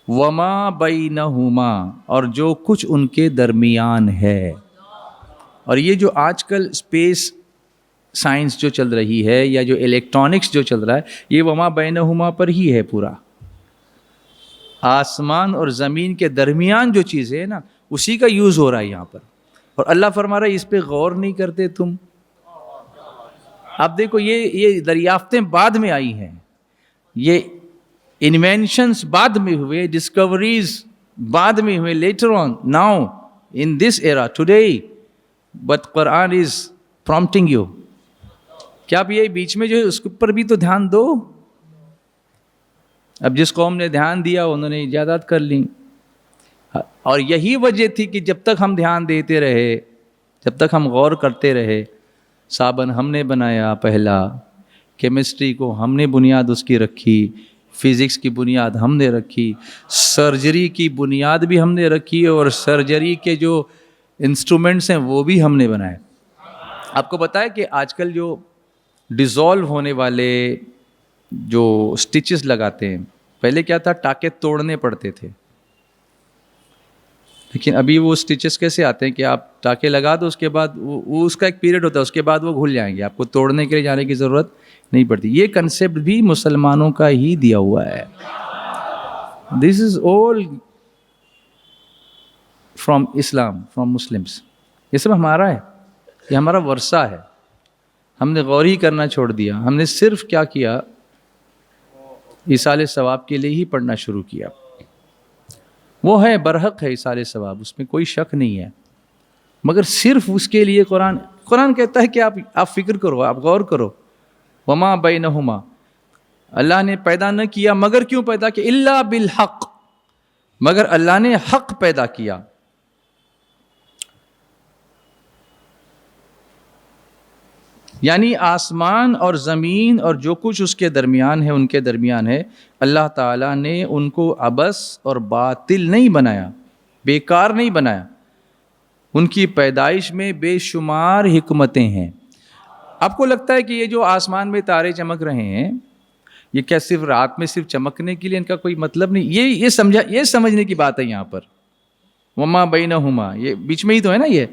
وما بینہما، اور جو کچھ ان کے درمیان ہے. اور یہ جو آج کل اسپیس سائنس جو چل رہی ہے یا جو الیکٹرانکس جو چل رہا ہے، یہ وما بینہما پر ہی ہے. پورا آسمان اور زمین کے درمیان جو چیزیں ہیں نا اسی کا یوز ہو رہا ہے یہاں پر. اور اللہ فرما رہا ہے اس پہ غور نہیں کرتے تم. اب دیکھو یہ دریافتیں بعد میں آئی ہیں، یہ انوینشنز بعد میں ہوئے، ڈسکوریز بعد میں ہوئے، later on, now in this era today, but Quran is prompting you. کیا آپ یہ بیچ میں جو ہے اس پر بھی تو دھیان دو. اب جس قوم نے دھیان دیا انہوں نے ایجادات کر لیں، اور یہی وجہ تھی کہ جب تک ہم دھیان دیتے رہے، جب تک ہم غور کرتے رہے، صابن ہم نے بنایا پہلا، کیمسٹری کو ہم نے بنیاد اس کی رکھی، فزکس کی بنیاد ہم نے رکھی، سرجری کی بنیاد بھی ہم نے رکھی، اور سرجری کے جو انسٹرومنٹس ہیں وہ بھی ہم نے بنائے. آپ کو بتایا کہ آج کل جو ڈیزولو ہونے والے جو سٹچز لگاتے ہیں، پہلے کیا تھا، ٹاکے توڑنے پڑتے تھے، لیکن ابھی وہ سٹچز کیسے آتے ہیں کہ آپ ٹاکے لگا دو، اس کے بعد وہ اس کا ایک پیریڈ ہوتا ہے، اس کے بعد وہ گھل جائیں گے، آپ کو توڑنے کے لیے جانے کی ضرورت نہیں پڑتی. یہ کنسیپٹ بھی مسلمانوں کا ہی دیا ہوا ہے. This is all from Islam, from Muslims. یہ سب ہمارا ہے، یہ ہمارا ورثہ ہے. ہم نے غور ہی کرنا چھوڑ دیا. ہم نے صرف کیا کیا، ایصال ثواب کے لیے ہی پڑھنا شروع کیا. وہ ہے برحق ہے ایصال ثواب، اس میں کوئی شک نہیں ہے، مگر صرف اس کے لیے قرآن کہتا ہے کہ آپ فکر کرو، آپ غور کرو. وما بینہما، اللہ نے پیدا نہ کیا، مگر کیوں پیدا کیا، الا بالحق، مگر اللہ نے حق پیدا کیا. یعنی آسمان اور زمین اور جو کچھ اس کے درمیان ہے، ان کے درمیان ہے، اللہ تعالیٰ نے ان کو عبث اور باطل نہیں بنایا، بیکار نہیں بنایا. ان کی پیدائش میں بے شمار حکمتیں ہیں. آپ کو لگتا ہے کہ یہ جو آسمان میں تارے چمک رہے ہیں، یہ کیا صرف رات میں صرف چمکنے کے لیے، ان کا کوئی مطلب نہیں؟ یہ سمجھنے کی بات ہے یہاں پر. وما بینہما، یہ بیچ میں ہی تو ہے نا یہ.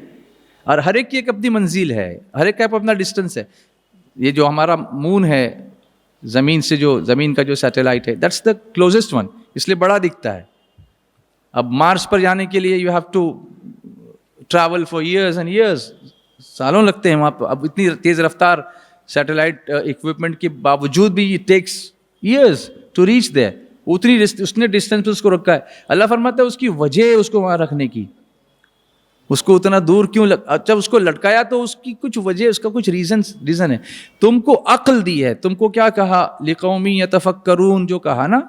اور ہر ایک کی ایک اپنی منزل ہے، ہر ایک کا اپنا ڈسٹنس ہے. یہ جو ہمارا مون ہے، زمین سے جو زمین کا جو سیٹلائٹ ہے، دیٹس دا کلوزسٹ ون، اس لیے بڑا دکھتا ہے. اب مارس پر جانے کے لیے you have to travel for years and years, سالوں لگتے ہیں وہاں پہ. اب اتنی تیز رفتار سیٹلائٹ اکوپمنٹ کے باوجود بھی it takes years to reach there. اتنی اس نے ڈسٹینس پہ اس کو رکھا ہے. اللہ فرماتا ہے اس کی وجہ اس کو وہاں رکھنے کی، اس کو اتنا دور کیوں جب اس کو لٹکایا تو اس کی کچھ وجہ، اس کا کچھ ریزن ہے. تم کو عقل دی ہے، تم کو کیا کہا، لقوم یتفکرون، جو کہا نا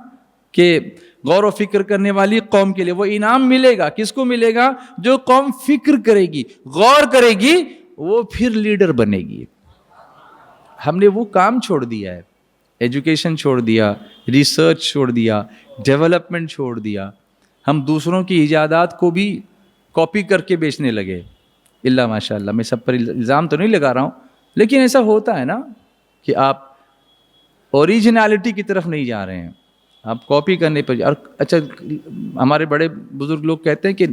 کہ غور و فکر کرنے والی قوم کے لیے وہ انعام ملے گا. کس کو ملے گا؟ جو قوم فکر کرے گی، غور کرے گی، وہ پھر لیڈر بنے گی. ہم نے وہ کام چھوڑ دیا ہے، ایجوکیشن چھوڑ دیا، ریسرچ چھوڑ دیا، ڈیولپمنٹ چھوڑ دیا. ہم دوسروں کی ایجادات کو بھی کاپی کر کے بیچنے لگے. اللہ ماشاء اللہ، میں سب پر الزام تو نہیں لگا رہا ہوں، لیکن ایسا ہوتا ہے نا کہ آپ اوریجنالٹی کی طرف نہیں جا رہے ہیں، آپ کاپی کرنے پر. اور اچھا، ہمارے بڑے بزرگ لوگ کہتے ہیں کہ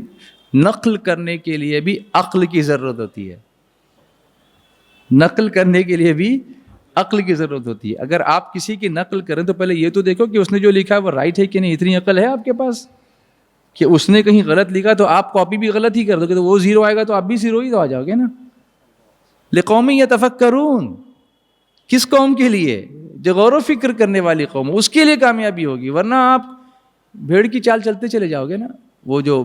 نقل کرنے کے لیے بھی عقل کی ضرورت ہوتی ہے. نقل کرنے کے لیے بھی عقل کی ضرورت ہوتی ہے. اگر آپ کسی کی نقل کریں تو پہلے یہ تو دیکھو کہ اس نے جو لکھا ہے وہ رائٹ ہے کہ نہیں. اتنی عقل ہے آپ کے پاس کہ اس نے کہیں غلط لکھا تو آپ کاپی بھی غلط ہی کر دو گے، تو وہ زیرو آئے گا تو آپ بھی زیرو ہی تو آ جاؤ گے نا. لقوم یتفکرون، کس قوم کے لیے؟ جو غور و فکر کرنے والی قوم، اس کے لیے کامیابی ہوگی. ورنہ آپ بھیڑ کی چال چلتے چلے جاؤ گے نا. وہ جو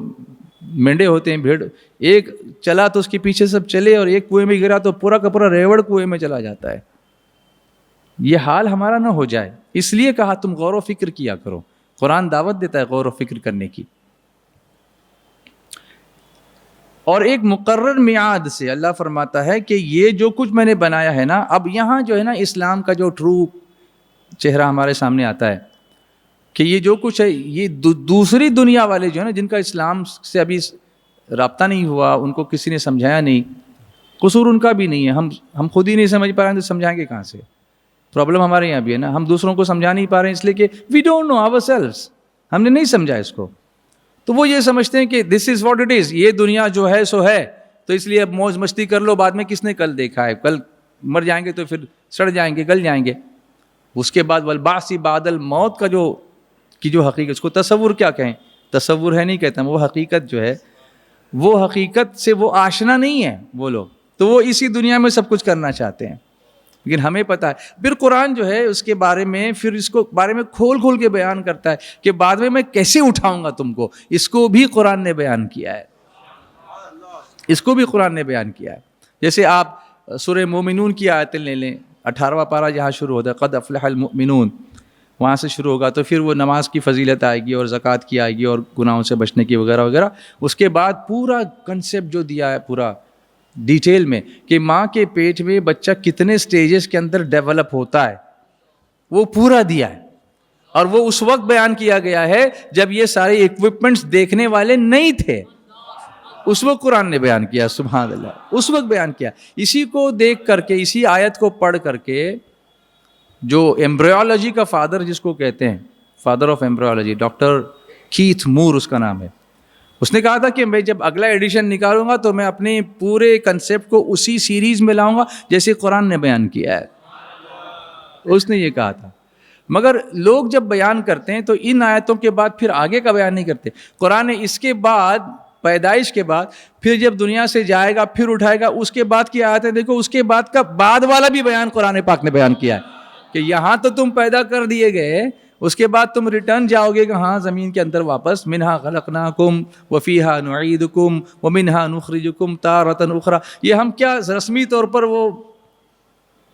مینڈے ہوتے ہیں بھیڑ, ایک چلا تو اس کے پیچھے سب چلے, اور ایک کنویں میں گرا تو پورا کا پورا ریوڑ کنویں میں چلا جاتا ہے. یہ حال ہمارا نہ ہو جائے, اس لیے کہا تم غور و فکر کیا کرو. قرآن دعوت دیتا ہے غور و فکر کرنے کی. اور ایک مقرر میعاد سے اللہ فرماتا ہے کہ یہ جو کچھ میں نے بنایا ہے نا, اب یہاں جو ہے نا اسلام کا جو ٹرو چہرہ ہمارے سامنے آتا ہے کہ یہ جو کچھ ہے یہ دوسری دنیا والے جو ہے نا, جن کا اسلام سے ابھی رابطہ نہیں ہوا, ان کو کسی نے سمجھایا نہیں, قصور ان کا بھی نہیں ہے, ہم خود ہی نہیں سمجھ پا رہے ہیں تو سمجھائیں گے کہاں سے. پرابلم ہمارے یہاں بھی ہے نا, ہم دوسروں کو سمجھا نہیں پا رہے ہیں اس لیے کہ وی ڈونٹ نو آور سیلفس, ہم نے نہیں سمجھا اس کو. تو وہ یہ سمجھتے ہیں کہ دس از واٹ اٹ از, یہ دنیا جو ہے سو ہے, تو اس لیے اب موج مستی کر لو, بعد میں کس نے کل دیکھا ہے, کل مر جائیں گے تو پھر سڑ جائیں گے, گل جائیں گے. اس کے بعد والبعث بعد الموت کا جو حقیقت, اس کو تصور کیا کہیں, تصور ہے نہیں کہتا, وہ حقیقت جو ہے, وہ حقیقت سے وہ آشنا نہیں ہے وہ لوگ, تو وہ اسی دنیا میں سب کچھ کرنا چاہتے ہیں. لیکن ہمیں پتہ ہے پھر قرآن جو ہے اس کے بارے میں, پھر اس کو بارے میں کھول کے بیان کرتا ہے کہ بعد میں کیسے اٹھاؤں گا تم کو, اس کو بھی قرآن نے بیان کیا ہے, اس کو بھی قرآن نے بیان کیا ہے. جیسے آپ سورہ مومنون کی آیتیں لے لیں, 18واں پارہ جہاں شروع ہوتا ہے قد افلح المؤمنون, وہاں سے شروع ہوگا, تو پھر وہ نماز کی فضیلت آئے گی اور زکوٰۃ کی آئے گی اور گناہوں سے بچنے کی وغیرہ وغیرہ. اس کے بعد پورا کنسیپٹ جو دیا ہے پورا ڈیٹیل میں کہ ماں کے پیٹ میں بچہ کتنے سٹیجز کے اندر ڈیولپ ہوتا ہے, وہ پورا دیا ہے. اور وہ اس وقت بیان کیا گیا ہے جب یہ سارے ایکوپمنٹس دیکھنے والے نہیں تھے, اس وقت قرآن نے بیان کیا. سبحان اللہ, اس وقت بیان کیا. اسی کو دیکھ کر کے, اسی آیت کو پڑھ کر کے, جو ایمبریولوجی کا فادر جس کو کہتے ہیں, father of embryology, doctor Keith Moore اس کا نام ہے, اس نے کہا تھا کہ میں جب اگلا ایڈیشن نکالوں گا تو میں اپنے پورے کنسیپٹ کو اسی سیریز میں لاؤں گا جیسے قرآن نے بیان کیا ہے. اس نے یہ کہا تھا. مگر لوگ جب بیان کرتے ہیں تو ان آیتوں کے بعد پھر آگے کا بیان نہیں کرتے. قرآن نے اس کے بعد, پیدائش کے بعد, پھر جب دنیا سے جائے گا پھر اٹھائے گا, اس کے بعد کی آیتیں دیکھو, اس کے بعد کا بعد والا بھی بیان قرآن پاک نے بیان کیا ہے کہ یہاں تو تم پیدا کر دیے گئے, اس کے بعد تم ریٹرن جاؤ گے کہاں, زمین کے اندر واپس. منہا خلقناکم وفیہا نعیدکم ومنہا نخرجکم تارۃ اخری. یہ ہم کیا رسمی طور پر وہ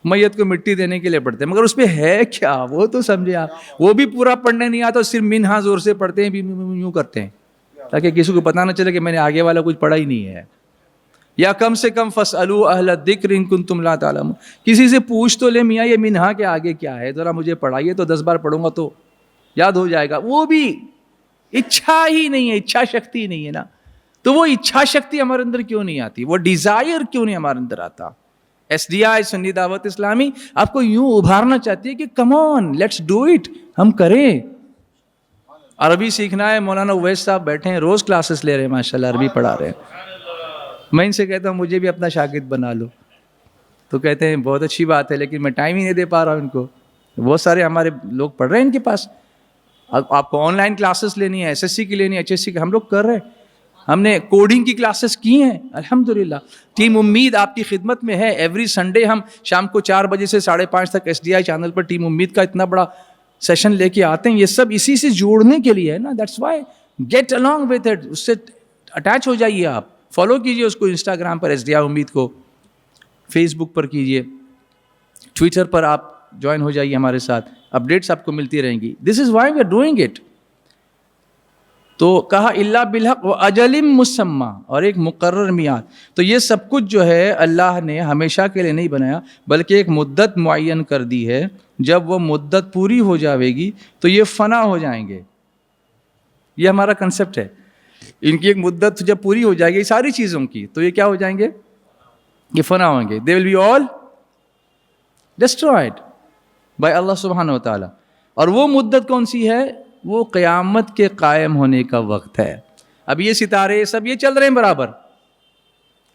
میت کو مٹی دینے کے لیے پڑھتے ہیں, مگر اس پہ ہے کیا وہ تو سمجھے آپ. وہ بھی پورا پڑھنے نہیں آتا, صرف منہا زور سے پڑھتے ہیں, یوں کرتے ہیں تاکہ کسی کو پتہ نہ چلے کہ میں نے آگے والا کچھ پڑھا ہی نہیں ہے. یا کم سے کم فاسألوا اہل الذکر ان کنتم لا تعلمون, کسی سے پوچھ تو لے میاں یہ منہا کے آگے کیا ہے, ذرا مجھے پڑھائیے تو 10 بار پڑھوں گا تو یاد ہو جائے گا. وہ بھی اچھا ہی نہیں ہے, اچھا شکتی نہیں ہے نا. تو وہ اچھا شکتی ہمارے اندر کیوں نہیں آتی, وہ ڈیزائر کیوں نہیں ہمارے اندر آتا. ایس ڈی آئی سنی دعوت اسلامی آپ کو یوں ابھارنا چاہتی ہے کہ کم آن لیٹس ڈو اٹ, ہم کریں. عربی سیکھنا ہے, مولانا اویس صاحب بیٹھے ہیں, روز کلاسز لے رہے ہیں, ماشاءاللہ عربی پڑھا رہے ہیں. میں ان سے کہتا ہوں مجھے بھی اپنا شاگرد بنا لو, تو کہتے ہیں بہت اچھی بات ہے لیکن میں ٹائم ہی نہیں دے پا رہا ہوں ان کو. بہت سارے ہمارے لوگ پڑھ رہے ہیں ان کے پاس. آپ کو آن لائن کلاسز لینی ہے, ایس ایس سی کی لینی ہے, ایچ ایس سی کی, ہم لوگ کر رہے ہیں. ہم نے کوڈنگ کی کلاسز کی ہیں الحمدللہ. ٹیم امید آپ کی خدمت میں ہے. ایوری سنڈے ہم شام کو 4 بجے سے 5:30 تک ایس ڈی آئی چینل پر ٹیم امید کا اتنا بڑا سیشن لے کے آتے ہیں. یہ سب اسی سے جوڑنے کے لیے ہے نا. That's why get along with it, اس سے اٹیچ ہو جائیے. آپ فالو کیجیے اس کو, انسٹاگرام پر ایس ڈی آئی امید کو, فیس بک پر کیجیے, ٹویٹر پر آپ جوائن ہو جائیے ہمارے ساتھ, اپڈیٹس آپ کو ملتی رہیں گی. This is why we are doing it. تو کہا الا بالحق و اجل مسمى, اور ایک مقرر میعاد. تو یہ سب کچھ جو ہے اللہ نے ہمیشہ کے لیے نہیں بنایا بلکہ ایک مدت معین کر دی ہے. جب وہ مدت پوری ہو جاوے گی تو یہ فنا ہو جائیں گے. یہ ہمارا کنسپٹ ہے. ان کی ایک مدت جب پوری ہو جائے گی ساری چیزوں کی تو یہ کیا ہو جائیں گے, یہ فنا ہوں گے. they will be all destroyed by Allah سبحانہ وتعالی. اور وہ مدت کون سی ہے, وہ قیامت کے قائم ہونے کا وقت ہے. اب یہ ستارے سب یہ چل رہے ہیں برابر.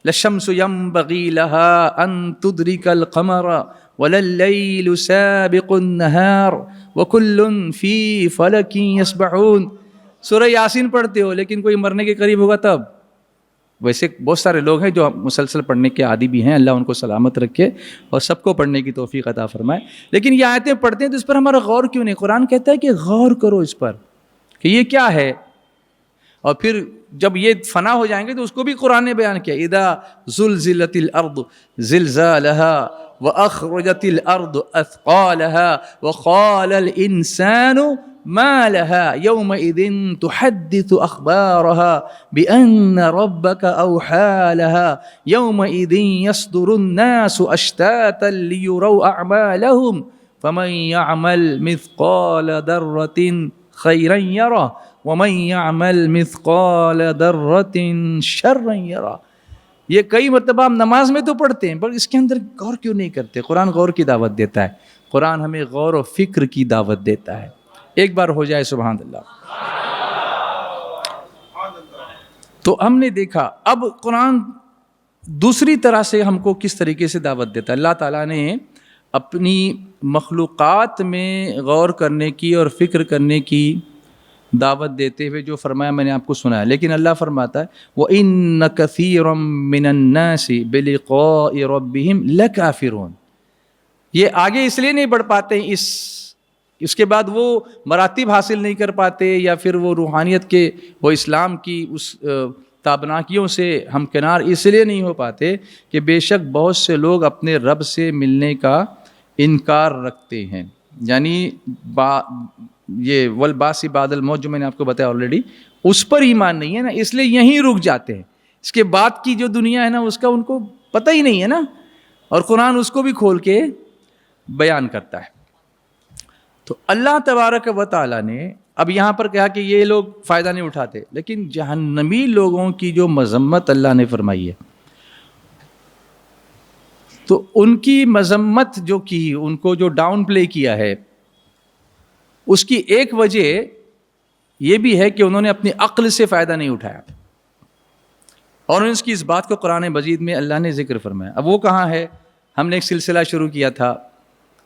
للشمس ينبغي لها ان تدرك القمر ولا الليل سابق النهار وكل في فلك يسبحون. سورہ یاسین پڑھتے ہو لیکن کوئی مرنے کے قریب ہوگا تب. ویسے بہت سارے لوگ ہیں جو مسلسل پڑھنے کے عادی بھی ہیں, اللہ ان کو سلامت رکھے اور سب کو پڑھنے کی توفیق عطا فرمائے. لیکن یہ آیتیں پڑھتے ہیں تو اس پر ہمارا غور کیوں نہیں؟ قرآن کہتا ہے کہ غور کرو اس پر. کہ یہ کیا ہے. اور پھر جب یہ فنا ہو جائیں گے تو اس کو بھی قرآن نے بیان کیا. اذا زلزلت الارض زلزالها واخرجت الارض اثقالها وقال الانسان ما لها يومئذ تحدث اخبارها بان ربك اوحى لها يومئذ يصدر الناس اشتاتا ليروا اعمالهم فمن يعمل مثقال ذرة خيرا يره وَمَن يَعْمَلْ مِثْقَالَ ذَرَّةٍ شَرًّا يَرَهُ. یہ کئی مرتبہ ہم نماز میں تو پڑھتے ہیں پر اس کے اندر غور کیوں نہیں کرتے؟ قرآن غور کی دعوت دیتا ہے. قرآن ہمیں غور و فکر کی دعوت دیتا ہے. ایک بار ہو جائے سبحان اللہ. تو ہم نے دیکھا اب قرآن دوسری طرح سے ہم کو کس طریقے سے دعوت دیتا ہے. اللہ تعالیٰ نے اپنی مخلوقات میں غور کرنے کی اور فکر کرنے کی دعوت دیتے ہوئے جو فرمایا میں نے آپ کو سنا ہے. لیکن اللہ فرماتا ہے وَإِنَّ كَثِيرًا مِّنَ النَّاسِ بِلِقَاءِ رَبِّهِمْ لَكَافِرُونَ. یہ آگے اس لیے نہیں بڑھ پاتے ہیں، اس کے بعد وہ مراتب حاصل نہیں کر پاتے یا پھر وہ روحانیت کے وہ اسلام کی اس تابناکیوں سے ہمکنار اس لیے نہیں ہو پاتے کہ بے شک بہت سے لوگ اپنے رب سے ملنے کا انکار رکھتے ہیں. یعنی یہ والباسی بعد الموت جو میں نے آپ کو بتایا آلریڈی، اس پر ایمان نہیں ہے نا، اس لیے یہیں رک جاتے ہیں. اس کے بعد کی جو دنیا ہے نا اس کا ان کو پتہ ہی نہیں ہے نا، اور قرآن اس کو بھی کھول کے بیان کرتا ہے. تو اللہ تبارک و تعالیٰ نے اب یہاں پر کہا کہ یہ لوگ فائدہ نہیں اٹھاتے، لیکن جہنمی لوگوں کی جو مذمت اللہ نے فرمائی ہے، تو ان کی مذمت جو کی، ان کو جو ڈاؤن پلے کیا ہے، اس کی ایک وجہ یہ بھی ہے کہ انہوں نے اپنی عقل سے فائدہ نہیں اٹھایا. اور اس کی اس بات کو قرآن مجید میں اللہ نے ذکر فرمایا. اب وہ کہاں ہے؟ ہم نے ایک سلسلہ شروع کیا تھا،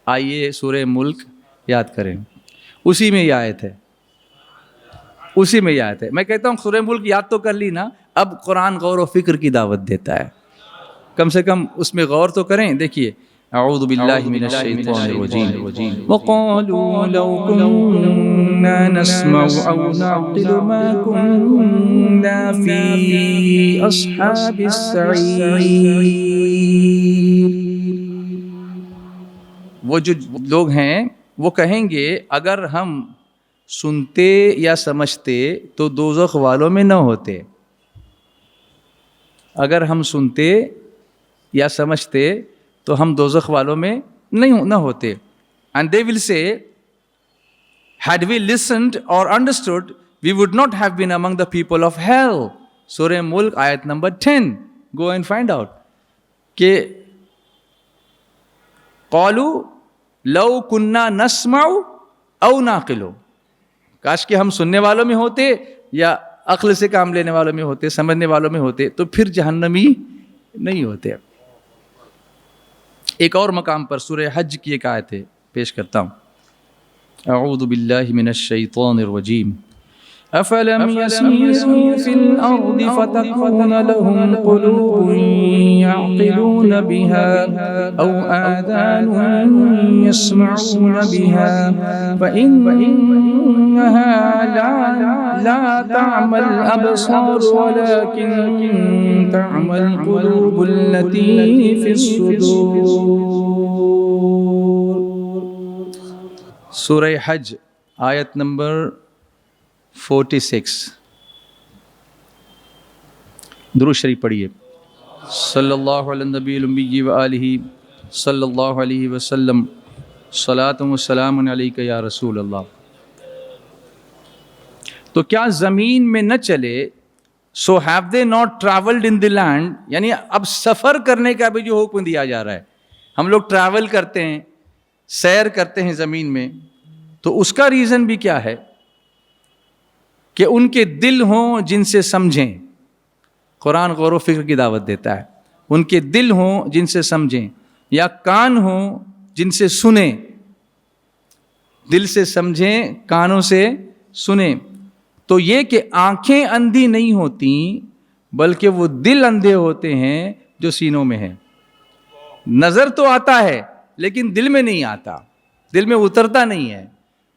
آئیے سورہ ملک یاد کریں، اسی میں یہ آیت ہے، اسی میں یہ آیت ہے. میں کہتا ہوں سورہ ملک یاد تو کر لی نا، اب قرآن غور و فکر کی دعوت دیتا ہے، کم سے کم اس میں غور تو کریں. دیکھیے اعوذ باللہ من الشیطان الرجیم وقالوا لو كنا نسمع او نعقل ما كنا في اصحاب السعیر. وہ جو لوگ ہیں وہ کہیں گے اگر ہم سنتے یا سمجھتے تو دوزخ والوں میں نہ ہوتے. اگر ہم سنتے یا سمجھتے تو ہم دوزخ والوں میں نہ ہوتے. And they will say, had we listened or understood, we would not have been among the people of hell. سورہ ملک آیت number 10. Go and find out. کہ قالوا لو كنا نسمع او نعقل. کاش کہ ہم سننے والوں میں ہوتے یا عقل سے کام لینے والوں میں ہوتے، سمجھنے والوں میں ہوتے، تو پھر جہنمی نہیں ہوتے. ایک اور مقام پر سورہ حج کی ایک آیت ہے، پیش کرتا ہوں. اعوذ باللہ من الشیطان الرجیم افلم یسیروا فی الارض فتکون لهم قلوب یعقلون بها او آذان یسمعون بها فإنها لا تعمى الأبصار ولكن تعمى القلوب التي في الصدور. سورہ حج آیت نمبر 46. درود شریف پڑھیے. صلی اللہ علی النبی الأمی وآلہ صلی اللہ علیہ وسلم صلاۃ و سلام علیک یا رسول اللہ. تو کیا زمین میں نہ چلے؟ So have they not travelled in the land. یعنی اب سفر کرنے کا بھی جو حکم دیا جا رہا ہے. ہم لوگ ٹریول کرتے ہیں، سیر کرتے ہیں زمین میں، تو اس کا ریزن بھی کیا ہے کہ ان کے دل ہوں جن سے سمجھیں. قرآن غور و فکر کی دعوت دیتا ہے. ان کے دل ہوں جن سے سمجھیں، یا کان ہوں جن سے سنیں. دل سے سمجھیں، کانوں سے سنیں. تو یہ کہ آنکھیں اندھی نہیں ہوتی بلکہ وہ دل اندھے ہوتے ہیں جو سینوں میں ہیں. نظر تو آتا ہے لیکن دل میں نہیں آتا، دل میں اترتا نہیں ہے.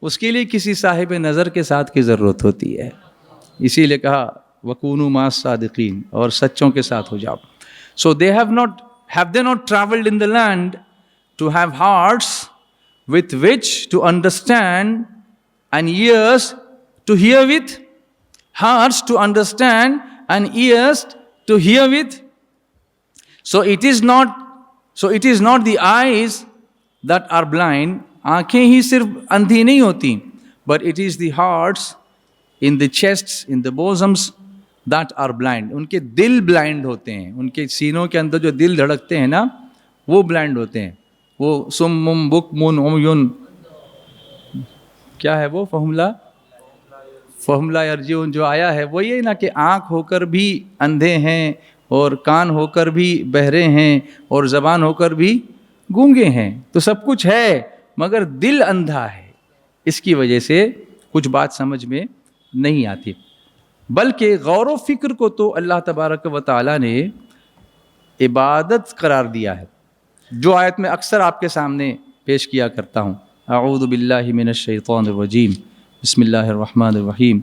اس کے لیے کسی صاحب نظر کے ساتھ کی ضرورت ہوتی ہے. اسی لیے کہا وَكُونُوا مَعَ الصَّادِقِينَ, اور سچوں کے ساتھ ہو جاؤ. So they have they not traveled in the land to have hearts with which to understand and ears to hear with? Hearts to understand and ears to hear with? So it is not the eyes that are blind. آنکھیں ہی صرف اندھی نہیں ہوتی, but it is the hearts in the chests, in the bosoms that are blind. ان کے دل blind ہوتے ہیں, ان کے سینوں کے اندر جو دل دھڑکتے ہیں نا وہ بلائنڈ ہوتے ہیں. وہ سم بکم عمیٌ, کیا ہے وہ فہم لا یرجعون جو آیا ہے, وہ یہ نا کہ آنکھ ہو کر بھی اندھے ہیں, اور کان ہو کر بھی بہرے ہیں, اور زبان ہو کر بھی گونگے ہیں. تو سب کچھ ہے مگر دل اندھا ہے, اس کی وجہ سے کچھ بات سمجھ میں نہیں آتی. بلکہ غور و فکر کو تو اللہ تبارک و تعالیٰ نے عبادت قرار دیا ہے, جو آیت میں اکثر آپ کے سامنے پیش کیا کرتا ہوں. اعوذ باللہ من الشیطان الرجیم, بسم اللہ الرحمن الرحیم.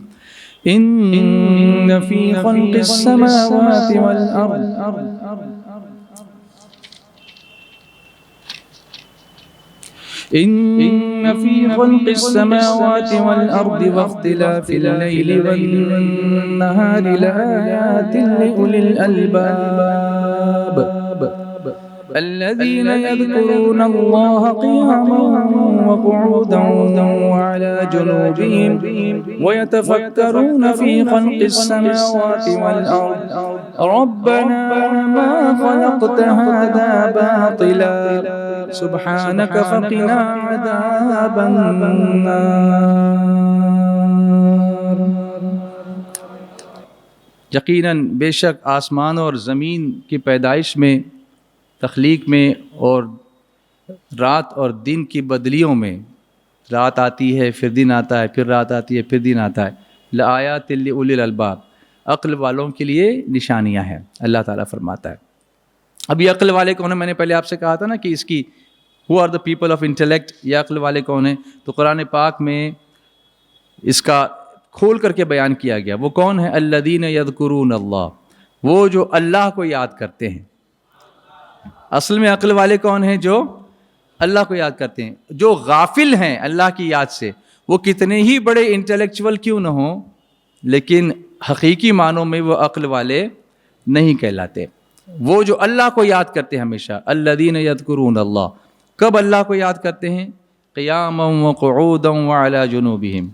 ان فی خلق السماوات والارض إن في خلق السماوات والأرض واختلاف الليل والنهار لآيات لأولي الألباب الذين يذكرون الله قياما وقعودا وعلى جنوبهم ويتفكرون في خلق السماوات والأرض ربنا ما خلقت هذا باطلا سبحانك فقنا عذاب النار. یقیناً بے شک آسمان اور زمین کی پیدائش میں, تخلیق میں, اور رات اور دن کی بدلیوں میں, رات آتی ہے پھر دن آتا ہے, پھر رات آتی ہے پھر دن آتا ہے, لآیات لأولی الالباب, عقل والوں کے لیے نشانیاں ہیں, اللہ تعالیٰ فرماتا ہے. اب یہ عقل والے کون ہیں؟ میں نے پہلے آپ سے کہا تھا نا کہ اس کی who are the people of intellect, یہ عقل والے کون ہیں؟ تو قرآن پاک میں اس کا کھول کر کے بیان کیا گیا. وہ کون ہیں؟ الذین یذکرون اللہ, وہ جو اللہ کو یاد کرتے ہیں. اصل میں عقل والے کون ہیں؟ جو اللہ کو یاد کرتے ہیں. جو غافل ہیں اللہ کی یاد سے, وہ کتنے ہی بڑے انٹلیکچول کیوں نہ ہوں, لیکن حقیقی معنوں میں وہ عقل والے نہیں کہلاتے. وہ جو اللہ کو یاد کرتے ہیں ہمیشہ, الذین یذکرون اللہ. کب اللہ کو یاد کرتے ہیں؟ قیاما وقعودا وعلی جنوبہم,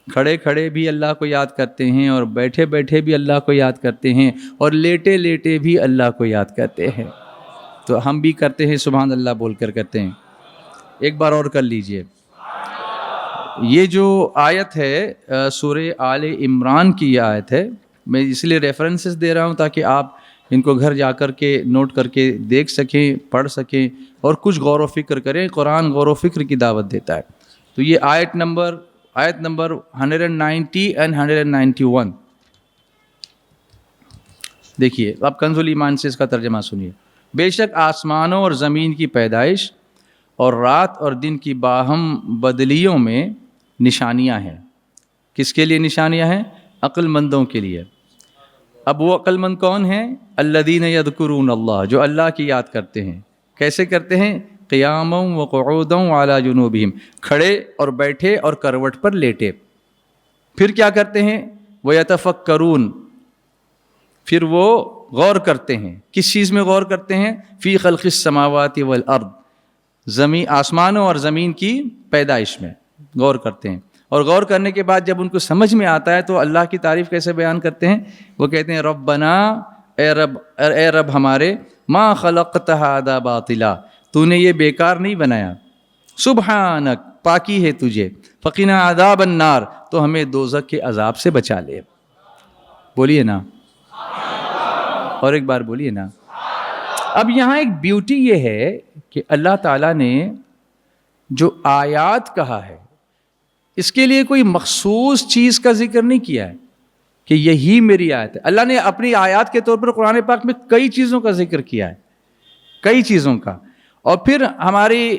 کھڑے کھڑے بھی اللہ کو یاد کرتے ہیں, اور بیٹھے بیٹھے بھی اللہ کو یاد کرتے ہیں, اور لیٹے لیٹے بھی اللہ کو یاد کرتے ہیں. تو ہم بھی کرتے ہیں, سبحان اللہ بول کر کرتے ہیں. ایک بار اور کر لیجئے. یہ جو آیت ہے سورہ آل عمران کی یہ آیت ہے, میں اس لیے ریفرنسز دے رہا ہوں تاکہ آپ ان کو گھر جا کر کے نوٹ کر کے دیکھ سکیں, پڑھ سکیں, اور کچھ غور و فکر کریں. قرآن غور و فکر کی دعوت دیتا ہے. تو یہ آیت نمبر 190 and 191 دیکھیے. اب کنز الایمان سے اس کا ترجمہ سنیے. بے شک آسمانوں اور زمین کی پیدائش اور رات اور دن کی باہم بدلیوں میں نشانیاں ہیں. کس کے لیے نشانیاں ہیں؟ عقل مندوں کے لیے. اب وہ عقل مند کون ہیں؟ الذین یذکرون اللہ, جو اللہ کی یاد کرتے ہیں. کیسے کرتے ہیں؟ قیاما وقعودا وعلی جنوبہم, کھڑے اور بیٹھے اور کروٹ پر لیٹے. پھر کیا کرتے ہیں؟ ویتفکرون, پھر وہ غور کرتے ہیں. کس چیز میں غور کرتے ہیں؟ فی خلق السماوات والارض, زمین, آسمانوں اور زمین کی پیدائش میں غور کرتے ہیں. اور غور کرنے کے بعد جب ان کو سمجھ میں آتا ہے تو اللہ کی تعریف کیسے بیان کرتے ہیں؟ وہ کہتے ہیں ربنا, اے رب ہمارے, ما خلقت ھذا باطلا, تو نے یہ بیکار نہیں بنایا. سبحانک, پاکی ہے تجھے. فقنا عذاب النار, تو ہمیں دوزخ کے عذاب سے بچا لے. بولیے نا, اور ایک بار بولیے نا. اب یہاں ایک بیوٹی یہ ہے کہ اللہ تعالیٰ نے جو آیات کہا ہے, اس کے لیے کوئی مخصوص چیز کا ذکر نہیں کیا ہے کہ یہی میری آیت ہے. اللہ نے اپنی آیات کے طور پر قرآن پاک میں کئی چیزوں کا ذکر کیا ہے, کئی چیزوں کا. اور پھر ہماری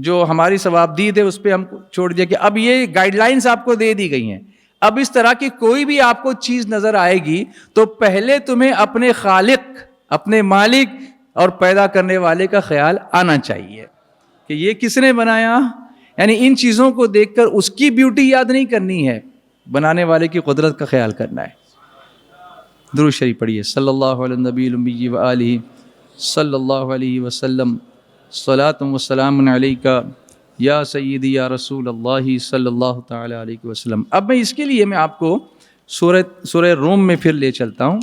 جو ہماری ثوابدید ہے اس پہ ہم چھوڑ دیا کہ اب یہ گائیڈ لائنز آپ کو دے دی گئی ہیں. اب اس طرح کی کوئی بھی آپ کو چیز نظر آئے گی تو پہلے تمہیں اپنے خالق، اپنے مالک اور پیدا کرنے والے کا خیال آنا چاہیے کہ یہ کس نے بنایا. یعنی ان چیزوں کو دیکھ کر اس کی بیوٹی یاد نہیں کرنی ہے، بنانے والے کی قدرت کا خیال کرنا ہے. درود شریف پڑھیے. صلی اللہ علی النبی الامی و آلہ صلی اللہ علیہ وسلم. صلاۃ و سلام علیک یا سیدی یا رسول اللہ صلی اللہ تعالی علیہ وسلم. اب میں اس کے لیے میں آپ کو سورہ روم میں پھر لے چلتا ہوں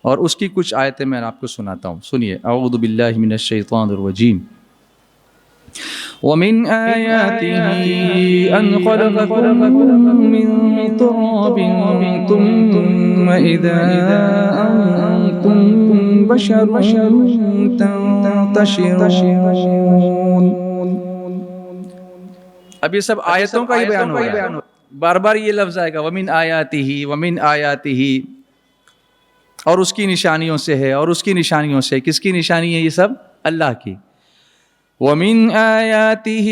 اور اس کی کچھ آیتیں میں آپ کو سناتا ہوں. سنیے. اعوذ باللہ من الشیطان الرجیم. وَمِنْ آيَاتِهِ أَنْ خَلَقَكُم مِّن تُرَابٍ ثُمَّ إِذَا أَنْتُمْ بَشَرٌ تَنْتَشِرُونَ. اب یہ سب آیتوں کا ہی بیان ہو رہا ہے. بار بار یہ لفظ آئے گا وَمِنْ آيَاتِهِ وَمِنْ آيَاتِهِ، اور اس کی نشانیوں سے ہے، اور اس کی نشانیوں سے. کس کی نشانی ہے یہ سب؟ اللہ کی. وَمِنْ آيَاتِهِ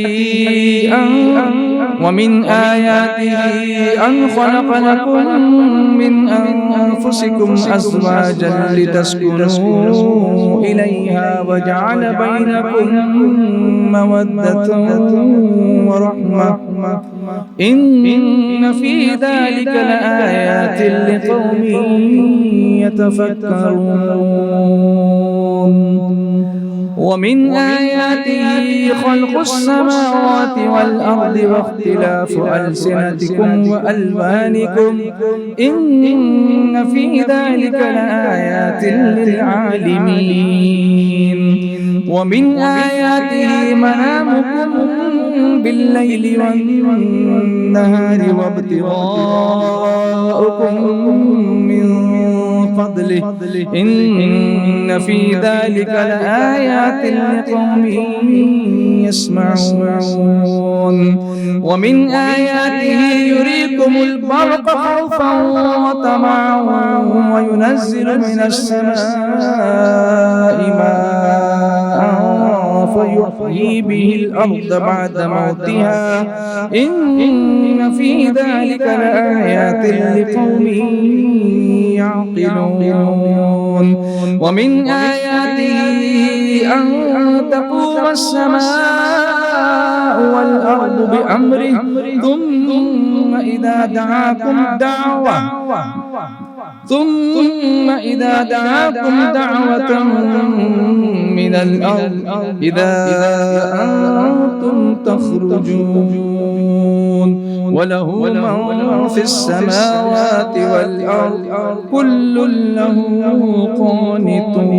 أَنْ خَلَقَ لَكُم مِّنْ أَنفُسِكُمْ أَزْوَاجًا لِتَسْكُنُوا إِلَيْهَا وَجَعَلَ بَيْنَكُم مَّوَدَّةً وَرَحْمَةً إِنَّ فِي ذَلِكَ لَآيَاتٍ لِقَوْمٍ يَتَفَكَّرُونَ. وَمِنْ آيَاتِهِ خَلْقُ السَّمَاوَاتِ وَالْأَرْضِ وَاخْتِلَافُ أَلْسِنَتِكُمْ وَأَلْوَانِكُمْ إِنَّ فِي ذَلِكَ لَآيَاتٍ لِلْعَالِمِينَ. وَمِنْ آيَاتِهِ مَنَامُكُمْ بِاللَّيْلِ وَالنَّهَارِ وَابْتِغَاؤُكُم مِّن فضله إن في ذلك لآيات لقوم يسمعون. ومن آياته يريكم البرق خوفا وطمعا وينزل من السماء ماء فيحيي به الأرض بعد موتها إن في ذلك لآيات لقوم يعقلون. ومن آياته أن تقوم السماء والأرض بأمره ثم إذا دعاكم دعوة من الأرض إذا أنتم تخرجون. وله من في السماوات والأرض كل له قانتون.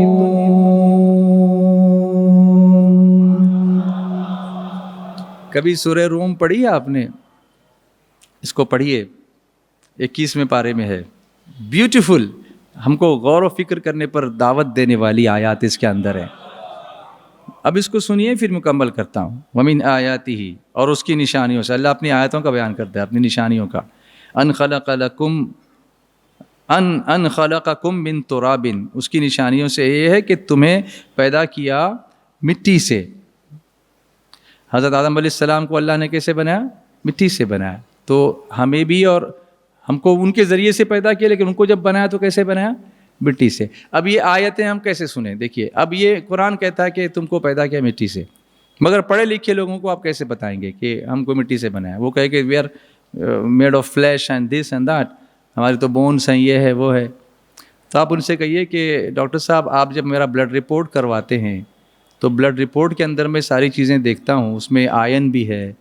کبھی سورہ روم پڑھی ہے آپ نے؟ اس کو پڑھیے، 21ویں پارے میں ہے. بیوٹیفل، ہم کو غور و فکر کرنے پر دعوت دینے والی آیات اس کے اندر ہے. اب اس کو سنیے پھر مکمل کرتا ہوں. وَمِنْ آیَاتِهِ، اور اس کی نشانیوں سے. اللہ اپنی آیتوں کا بیان کرتا ہے، اپنی نشانیوں کا. ان خلقکم من تراب، اس کی نشانیوں سے یہ ہے کہ تمہیں پیدا کیا مٹی سے. حضرت آدم علیہ السلام کو اللہ نے کیسے بنایا؟ مٹی سے بنایا. تو ہمیں بھی اور ہم کو ان کے ذریعے سے پیدا کیا، لیکن ان کو جب بنایا تو کیسے بنایا؟ مٹی سے. اب یہ آیتیں ہم کیسے سنیں؟ دیکھیے، اب یہ قرآن کہتا ہے کہ تم کو پیدا کیا مٹی سے، مگر پڑھے لکھے لوگوں کو آپ کیسے بتائیں گے کہ ہم کو مٹی سے بنایا؟ وہ کہے کہ we are made of flesh and this and that, ہماری تو بونس ہیں، یہ ہے وہ ہے. تو آپ ان سے کہیے کہ ڈاکٹر صاحب آپ جب میرا بلڈ رپورٹ کرواتے ہیں تو بلڈ رپورٹ کے اندر میں ساری چیزیں دیکھتا ہوں، اس میں آئرن بھی ہے،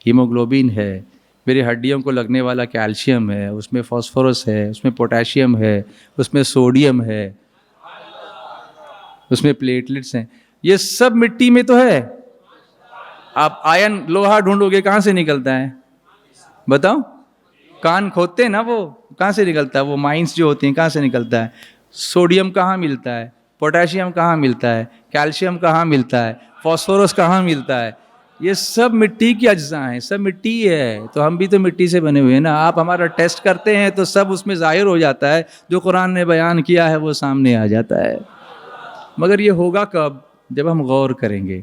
ہیموگلوبن ہے، میری ہڈیوں کو لگنے والا کیلشیم ہے، اس میں فاسفورس ہے، اس میں پوٹاشیم ہے، اس میں سوڈیم ہے، اس میں پلیٹلیٹس ہیں. یہ سب مٹی میں تو ہے. آپ آئرن لوہا ڈھونڈو گے کہاں سے نکلتا ہے؟ بتاؤ. کان کھودتے ہیں نا، وہ کہاں سے نکلتا ہے؟ وہ مائنس جو ہوتی ہیں کہاں سے نکلتا ہے؟ سوڈیم کہاں ملتا ہے؟ پوٹاشیم کہاں ملتا ہے؟ کیلشیم کہاں ملتا ہے؟ فاسفورس کہاں ملتا ہے؟ یہ سب مٹی کی اجزاء ہیں، سب مٹی ہے. تو ہم بھی تو مٹی سے بنے ہوئے ہیں نا. آپ ہمارا ٹیسٹ کرتے ہیں تو سب اس میں ظاہر ہو جاتا ہے، جو قرآن نے بیان کیا ہے وہ سامنے آ جاتا ہے. مگر یہ ہوگا کب؟ جب ہم غور کریں گے.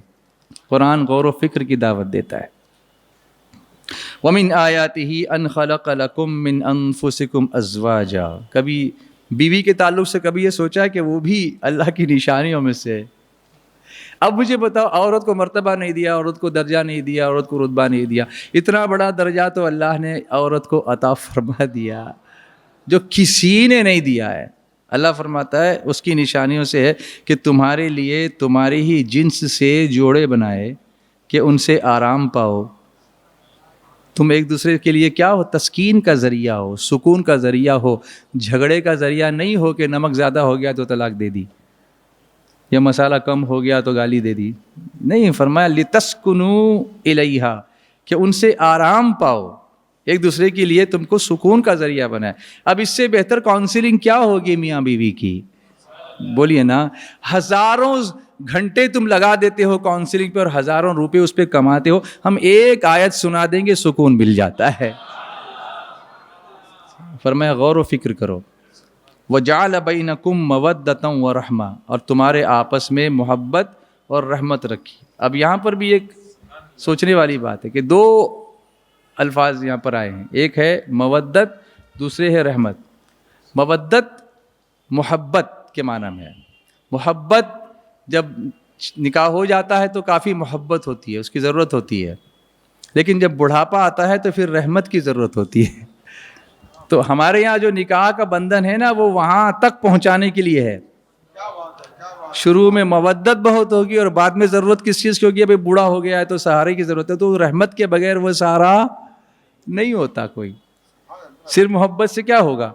قرآن غور و فکر کی دعوت دیتا ہے. وَمِنْ آيَاتِهِ أَنْ خَلَقَ لَكُم مِّنْ أَنفُسِكُمْ أَزْوَاجًا. کبھی بیوی کے تعلق سے کبھی یہ سوچا ہے کہ وہ بھی اللہ کی نشانیوں میں سے ہے؟ اب مجھے بتاؤ، عورت کو مرتبہ نہیں دیا، عورت کو درجہ نہیں دیا، عورت کو رتبہ نہیں دیا، اتنا بڑا درجہ تو اللہ نے عورت کو عطا فرما دیا جو کسی نے نہیں دیا ہے. اللہ فرماتا ہے اس کی نشانیوں سے ہے کہ تمہارے لیے تمہاری ہی جنس سے جوڑے بنائے کہ ان سے آرام پاؤ. تم ایک دوسرے کے لیے کیا ہو؟ تسکین کا ذریعہ ہو، سکون کا ذریعہ ہو، جھگڑے کا ذریعہ نہیں ہو کہ نمک زیادہ ہو گیا تو طلاق دے دی یا مسالہ کم ہو گیا تو گالی دے دی. نہیں، فرمایا لِتَسْكُنُوا إِلَيْهَا کہ ان سے آرام پاؤ، ایک دوسرے کے لیے تم کو سکون کا ذریعہ بنائے. اب اس سے بہتر کاؤنسلنگ کیا ہوگی میاں بیوی کی؟ بولیے نا. ہزاروں گھنٹے تم لگا دیتے ہو کاؤنسلنگ پہ اور ہزاروں روپے اس پہ کماتے ہو، ہم ایک آیت سنا دیں گے سکون مل جاتا ہے. فرمایا غور و فکر کرو. وَجَعَلَ بَيْنَكُمْ مَوَدَّةً وَرَحْمَةً اور تمہارے آپس میں محبت اور رحمت رکھی. اب یہاں پر بھی ایک سوچنے والی بات ہے کہ دو الفاظ یہاں پر آئے ہیں، ایک ہے مودت، دوسرے ہے رحمت. مودت محبت کے معنی میں ہے. محبت جب نکاح ہو جاتا ہے تو کافی محبت ہوتی ہے، اس کی ضرورت ہوتی ہے، لیکن جب بڑھاپا آتا ہے تو پھر رحمت کی ضرورت ہوتی ہے. تو ہمارے یہاں جو نکاح کا بندھن ہے نا وہ وہاں تک پہنچانے کے لیے ہے. شروع میں مودت بہت ہوگی اور بعد میں ضرورت کس چیز کی ہوگی؟ ابھی بوڑھا ہو گیا ہے تو سہارے کی ضرورت ہے. تو رحمت کے بغیر وہ سہارا نہیں ہوتا کوئی. صرف محبت سے کیا ہوگا؟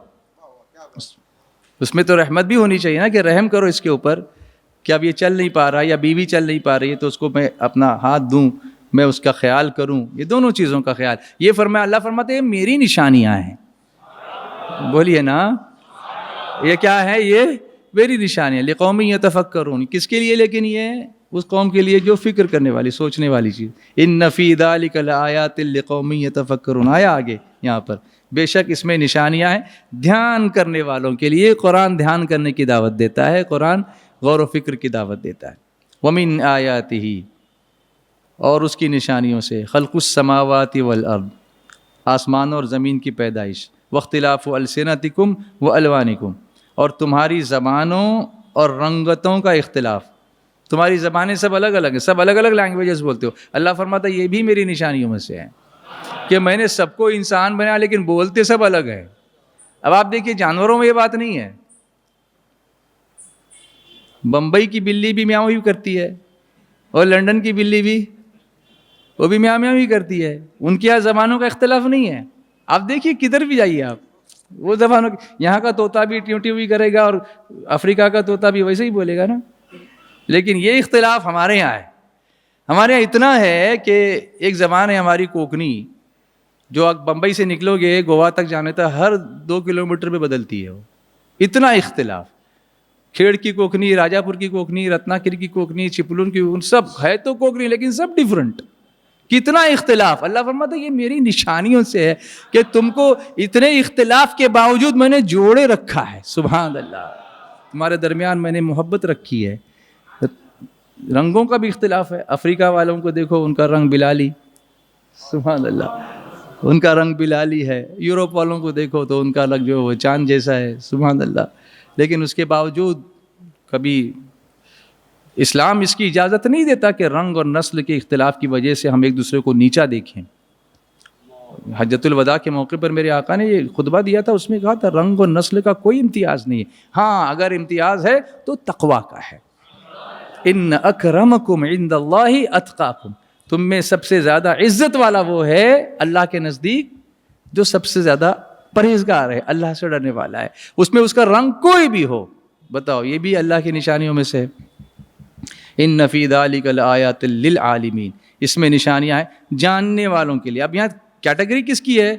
اس میں تو رحمت بھی ہونی چاہیے نا کہ رحم کرو اس کے اوپر کہ اب یہ چل نہیں پا رہا یا بیوی چل نہیں پا رہی ہے تو اس کو میں اپنا ہاتھ دوں، میں اس کا خیال کروں. یہ دونوں چیزوں کا خیال. یہ فرمایا، اللہ فرماتے ہیں میری نشانیاں ہیں. بولیے نا، یہ کیا ہے؟ یہ میری نشانیاں. لقوم یتفکرون. کس کے لیے؟ لیکن یہ اس قوم کے لیے جو فکر کرنے والی، سوچنے والی چیز. ان فی ذلک لآیات لقوم یتفکرون. آیا آگے یہاں پر، بے شک اس میں نشانیاں ہیں دھیان کرنے والوں کے لیے. قرآن دھیان کرنے کی دعوت دیتا ہے، قرآن غور و فکر کی دعوت دیتا ہے. ومن آیاتہ اور اس کی نشانیوں سے خلق السماوات والارض آسمانوں اور زمین کی پیدائش، واختلاف السنتکم والوانکم اور تمہاری زبانوں اور رنگتوں کا اختلاف. تمہاری زبانیں سب الگ الگ ہیں، سب الگ الگ لینگویجز بولتے ہو. اللہ فرماتا ہے یہ بھی میری نشانیوں میں سے ہے کہ میں نے سب کو انسان بنایا لیکن بولتے سب الگ ہیں. اب آپ دیکھیے جانوروں میں یہ بات نہیں ہے. بمبئی کی بلی بھی میاؤں ہی کرتی ہے اور لنڈن کی بلی بھی وہ بھی میاں میاں ہی کرتی ہے. ان کے یہاں زبانوں کا اختلاف نہیں ہے. آپ دیکھیے کدھر بھی جائیے آپ، وہ زبانوں یہاں کا طوطا بھی ٹیوں ٹیوں بھی کرے گا اور افریقہ کا طوطا بھی ویسے ہی بولے گا نا. لیکن یہ اختلاف ہمارے یہاں ہے. ہمارے یہاں اتنا ہے کہ ایک زبان ہے ہماری کوکنی، جو بمبئی سے نکلو گے گوا تک جانے تک ہر 2 کلومیٹر پہ بدلتی ہے. وہ اتنا اختلاف. کھیڑ کی کوکنی، راجہ پور کی کوکنی، رتناگر کی کوکنی، چپلون کی کوکنی، سب ہے تو کوکنی لیکن سب ڈیفرنٹ. کتنا اختلاف. اللہ فرماتا ہے یہ میری نشانیوں سے ہے کہ تم کو اتنے اختلاف کے باوجود میں نے جوڑے رکھا ہے. سبحان اللہ. تمہارے درمیان میں نے محبت رکھی ہے. رنگوں کا بھی اختلاف ہے. افریقہ والوں کو دیکھو، ان کا رنگ بلالی. سبحان اللہ، ان کا رنگ بلالی ہے. یوروپ والوں کو دیکھو تو ان کا رنگ جو وہ چاند جیسا ہے. سبحان اللہ. لیکن اس کے باوجود کبھی اسلام اس کی اجازت نہیں دیتا کہ رنگ اور نسل کے اختلاف کی وجہ سے ہم ایک دوسرے کو نیچا دیکھیں. حجۃ الوداع کے موقع پر میرے آقا نے یہ خطبہ دیا تھا، اس میں کہا تھا رنگ اور نسل کا کوئی امتیاز نہیں ہے. ہاں اگر امتیاز ہے تو تقویٰ کا ہے. ان اکرمکم عند اللہ اتقاکم. تم میں سب سے زیادہ عزت والا وہ ہے اللہ کے نزدیک جو سب سے زیادہ پرہیزگار ہے، اللہ سے ڈرنے والا ہے. اس میں اس کا رنگ کوئی بھی ہو. بتاؤ، یہ بھی اللہ کی نشانیوں میں سے ہے. ان فی ذلک لآیات للعالمین. اس میں نشانیاں ہیں جاننے والوں کے لیے. اب یہاں کیٹیگری کس کی ہے؟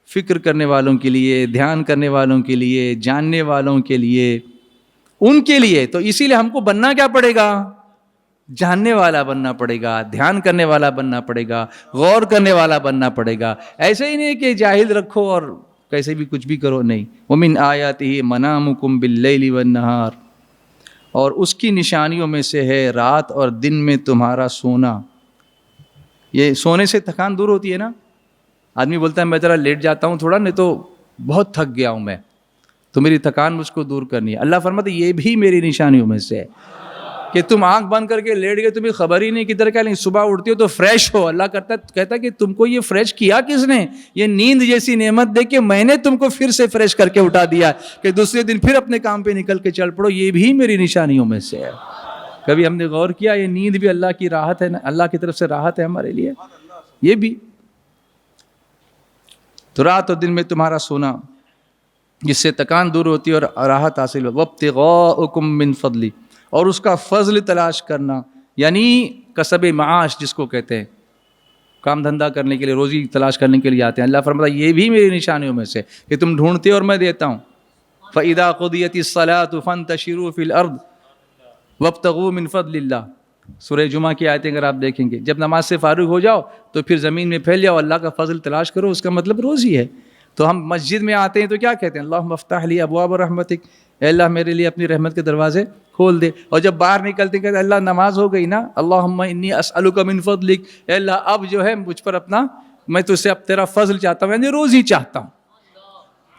فکر کرنے والوں کے لیے، دھیان کرنے والوں کے لیے، جاننے والوں کے لیے، ان کے لیے. تو اسی لیے ہم کو بننا کیا پڑے گا؟ جاننے والا بننا پڑے گا، دھیان کرنے والا بننا پڑے گا، غور کرنے والا بننا پڑے گا. ایسے ہی نہیں کہ جاہل رکھو اور کیسے بھی کچھ بھی کرو، نہیں. ومن آیاتہ منامکم باللیل والنہار. اور اس کی نشانیوں میں سے ہے رات اور دن میں تمہارا سونا. یہ سونے سے تھکان دور ہوتی ہے نا. آدمی بولتا ہے میں ذرا لیٹ جاتا ہوں تھوڑا, نہیں تو بہت تھک گیا ہوں میں, تو میری تھکان مجھ کو دور کرنی ہے. اللہ فرماتا ہے یہ بھی میری نشانیوں میں سے ہے کہ تم آنکھ بند کر کے لیٹ گئے, تمہیں خبر ہی نہیں کدھر کیا, لیکن صبح اٹھتی ہو تو فریش ہو. اللہ کہتا ہے کہ تم کو یہ فریش کیا کس نے؟ یہ نیند جیسی نعمت دے کے میں نے تم کو پھر سے فریش کر کے اٹھا دیا کہ دوسرے دن پھر اپنے کام پہ نکل کے چل پڑو. یہ بھی میری نشانیوں میں سے ہے. کبھی ہم نے غور کیا یہ نیند بھی اللہ کی راحت ہے, اللہ کی طرف سے راحت ہے ہمارے لیے. یہ بھی تو رات اور دن میں تمہارا سونا جس سے تکان دور ہوتی ہے اور راحت حاصل ہو. وابتغاؤکم من فضلی, اور اس کا فضل تلاش کرنا, یعنی کسب معاش جس کو کہتے ہیں, کام دھندا کرنے کے لیے, روزی تلاش کرنے کے لیے آتے ہیں. اللہ فرماتا ہے یہ بھی میری نشانیوں میں سے کہ تم ڈھونڈتے اور میں دیتا ہوں. فَإِذَا قُضِيَتِ الصَّلَاةُ فَانْتَشِرُوا فِي الْأَرْضِ وَابْتَغُوا مِنْ فَضْلِ اللَّهِ. سورہ جمعہ کی آیتیں اگر آپ دیکھیں گے, جب نماز سے فارغ ہو جاؤ تو پھر زمین میں پھیل جاؤ, اللہ کا فضل تلاش کرو. اس کا مطلب روزی ہے. تو ہم مسجد میں آتے ہیں تو کیا کہتے ہیں؟ اللہم افتح لی ابواب رحمتک, اے اللہ میرے لیے اپنی رحمت کے دروازے کھول دے. اور جب باہر نکلتے ہیں کہتے ہیں اللہ نماز ہو گئی نا, اللہم انی اسألک من فضلک, اے اللہ اب جو ہے مجھ پر اپنا, میں تجھ سے اب تیرا فضل چاہتا ہوں, یعنی روزی چاہتا ہوں.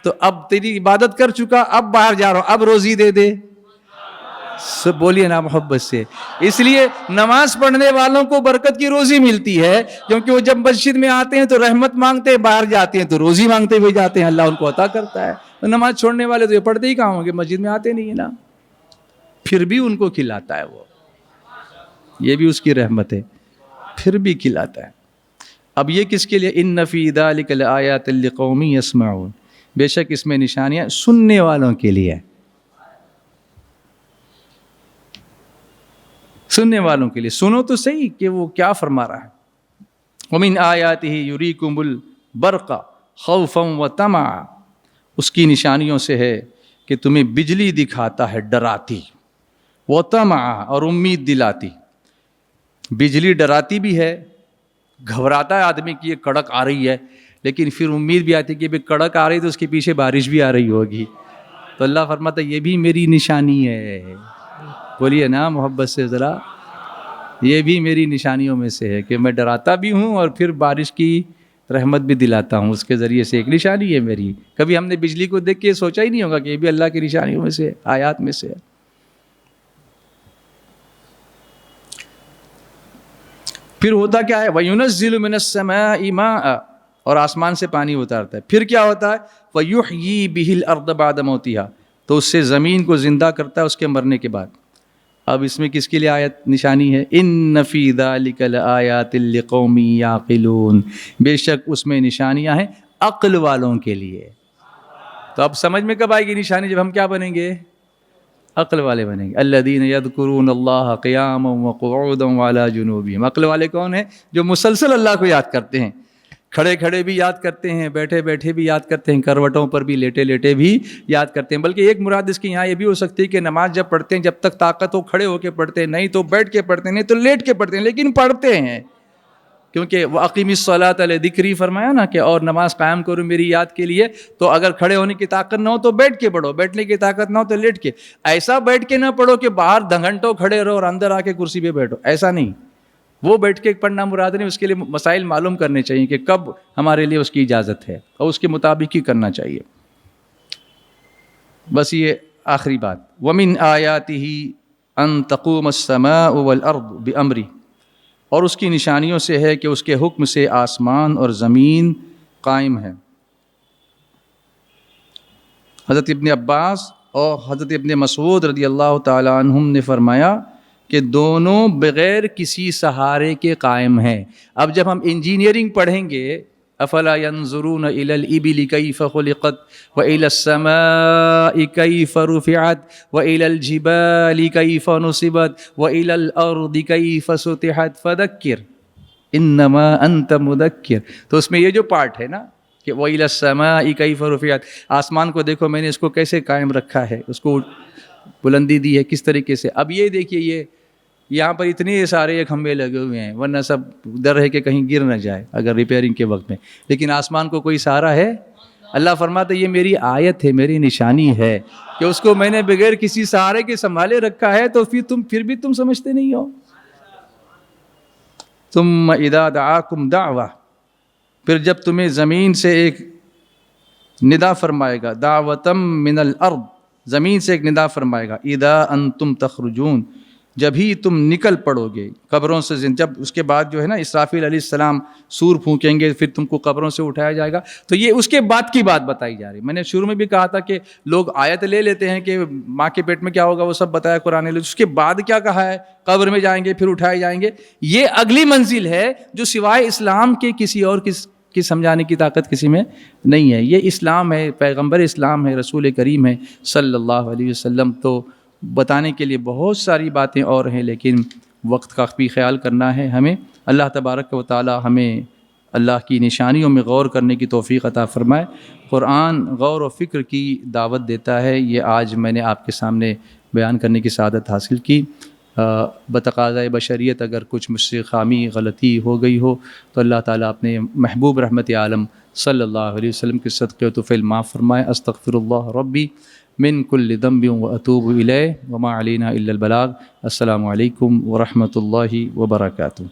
تو اب تیری عبادت کر چکا, اب باہر جا رہا ہوں, اب روزی دے دے. سب بولیے نا محبت سے. اس لیے نماز پڑھنے والوں کو برکت کی روزی ملتی ہے, کیونکہ وہ جب مسجد میں آتے ہیں تو رحمت مانگتے ہیں, باہر جاتے ہیں تو روزی مانگتے ہوئے جاتے ہیں, اللہ ان کو عطا کرتا ہے. نماز چھوڑنے والے تو یہ پڑھتے ہی کہاں ہوں گے, مسجد میں آتے نہیں ہیں نا, پھر بھی ان کو کھلاتا ہے وہ. یہ بھی اس کی رحمت ہے, پھر بھی کھلاتا ہے. اب یہ کس کے لیے؟ ان فی ذلک لآیات لقوم یسمعون, بے شک اس میں نشانیاں سننے والوں کے لیے, سننے والوں کے لیے. سنو تو صحیح کہ وہ کیا فرما رہا ہے. ومن آیاتہ یریکم البرق خوفا وطمعا, اس کی نشانیوں سے ہے کہ تمہیں بجلی دکھاتا ہے ڈراتی, وطمعا اور امید دلاتی. بجلی ڈراتی بھی ہے, گھبراتا ہے آدمی کہ یہ کڑک آ رہی ہے, لیکن پھر امید بھی آتی ہے کہ کڑک آ رہی تو اس کے پیچھے بارش بھی آ رہی ہوگی. تو اللہ فرماتا ہے یہ بھی میری نشانی ہے. بولیے نا محبت سے ذرا, یہ بھی میری نشانیوں میں سے ہے کہ میں ڈراتا بھی ہوں اور پھر بارش کی رحمت بھی دلاتا ہوں. اس کے ذریعے سے ایک نشانی ہے میری. کبھی ہم نے بجلی کو دیکھ کے سوچا ہی نہیں ہوگا کہ یہ بھی اللہ کی نشانیوں میں سے ہے, آیات میں سے ہے. پھر ہوتا کیا ہے؟ وَيُنَزِّلُ مِنَ السَّمَاءِ مَاءً, اور آسمان سے پانی اتارتا ہے. پھر کیا ہوتا ہے؟ وَيُحْيِي بِهِ الْأَرْضَ بَعْدَ مَوْتِهَا, تو اس سے زمین کو زندہ کرتا ہے اس کے مرنے کے بعد. اب اس میں کس کے لیے آیت نشانی ہے؟ ان فی ذلک لآیات لقوم یعقلون, بے شک اس میں نشانیاں ہیں عقل والوں کے لیے. تو اب سمجھ میں کب آئے گی نشانی؟ جب ہم کیا بنیں گے؟ عقل والے بنیں گے. الذین یذکرون اللہ قیاما وقعودا وعلی جنوبہم. عقل والے کون ہیں؟ جو مسلسل اللہ کو یاد کرتے ہیں, کھڑے کھڑے بھی یاد کرتے ہیں, بیٹھے بیٹھے بھی یاد کرتے ہیں, کروٹوں پر بھی لیٹے لیٹے بھی یاد کرتے ہیں. بلکہ ایک مراد اس کی یہاں یہ بھی ہو سکتی ہے کہ نماز جب پڑھتے ہیں جب تک طاقت ہو کھڑے ہو کے پڑھتے ہیں, نہیں تو بیٹھ کے پڑھتے ہیں, نہیں تو لیٹ کے پڑھتے ہیں, لیکن پڑھتے ہیں. کیونکہ وَأَقِمِ الصَّلَاةَ لِذِكْرِي فرمایا نا کہ اور نماز قائم کرو میری یاد کے لیے. تو اگر کھڑے ہونے کی طاقت نہ ہو تو بیٹھ کے پڑھو, بیٹھنے کی طاقت نہ ہو تو لیٹ کے. ایسا بیٹھ کے نہ پڑھو کہ باہر گھنٹوں کھڑے رہو اور اندر آ کے کرسی پہ بیٹھو, ایسا نہیں. وہ بیٹھ کے پڑھنا مراد نہیں. اس کے لیے مسائل معلوم کرنے چاہیے کہ کب ہمارے لیے اس کی اجازت ہے, اور اس کے مطابق ہی کرنا چاہیے. بس یہ آخری بات. وَمِنْ آیَاتِهِ أَن تَقُومَ السَّمَاءُ وَالْأَرْضُ بِأَمْرِهِ, اور اس کی نشانیوں سے ہے کہ اس کے حکم سے آسمان اور زمین قائم ہے. حضرت ابن عباس اور حضرت ابن مسعود رضی اللہ تعالی عنہم نے فرمایا کہ دونوں بغیر کسی سہارے کے قائم ہیں. اب جب ہم انجینئرنگ پڑھیں گے, افلا ينظرون الى الابل كيف خلقت والى السماء كيف رفعت والى الجبال كيف نصبت والى الارض كيف سطحت فذكر انما انت مذکر. تو اس میں یہ جو پارٹ ہے نا کہ والى السماء كيف رفعت, آسمان کو دیکھو میں نے اس کو کیسے قائم رکھا ہے, اس کو بلندی دی ہے کس طریقے سے. اب یہ دیکھیے, یہ یہاں پر اتنے سارے کھمبے لگے ہوئے ہیں, ورنہ سب ڈر ہے کہ کہیں گر نہ جائے اگر ریپیئرنگ کے وقت میں, لیکن آسمان کو کوئی سہارا ہے؟ اللہ فرماتا ہے یہ میری آیت ہے, میری نشانی ہے کہ اس کو میں نے بغیر کسی سہارے کے سنبھالے رکھا ہے. تو پھر بھی تم سمجھتے نہیں ہو. ثم اذا دعاکم دعوہ، پھر جب تمہیں زمین سے ایک ندا فرمائے گا، دعوتم من الارض، زمین سے ایک ندا فرمائے گا، اذا انتم تخرجون، جب ہی تم نکل پڑو گے قبروں سے، جب اس کے بعد جو ہے نا اسرافیل علیہ السلام سور پھونکیں گے، پھر تم کو قبروں سے اٹھایا جائے گا. تو یہ اس کے بعد کی بات بتائی جا رہی ہے. میں نے شروع میں بھی کہا تھا کہ لوگ آیت لے لیتے ہیں کہ ماں کے پیٹ میں کیا ہوگا وہ سب بتایا قرآن نے، اس کے بعد کیا کہا ہے، قبر میں جائیں گے پھر اٹھائے جائیں گے. یہ اگلی منزل ہے جو سوائے اسلام کے کسی اور کی سمجھانے کی طاقت کسی میں نہیں ہے. یہ اسلام ہے، پیغمبر اسلام ہے، رسول کریم ہے صلی اللہ علیہ وسلم. تو بتانے کے لیے بہت ساری باتیں اور ہیں، لیکن وقت کا بھی خیال کرنا ہے ہمیں. اللہ تبارک و تعالی ہمیں اللہ کی نشانیوں میں غور کرنے کی توفیق عطا فرمائے. قرآن غور و فکر کی دعوت دیتا ہے، یہ آج میں نے آپ کے سامنے بیان کرنے کی سعادت حاصل کی. بتقاضۂ بشریت اگر کچھ مجھ سے خامی غلطی ہو گئی ہو تو اللہ تعالیٰ اپنے محبوب رحمت عالم صلی اللہ علیہ وسلم کے صدقے و طفیل معاف فرمائے. استغفر اللہ ربی من کل ذنب واتوب الیہ وما علینا الا البلاغ. السلام علیکم ورحمۃ اللہ وبرکاتہ.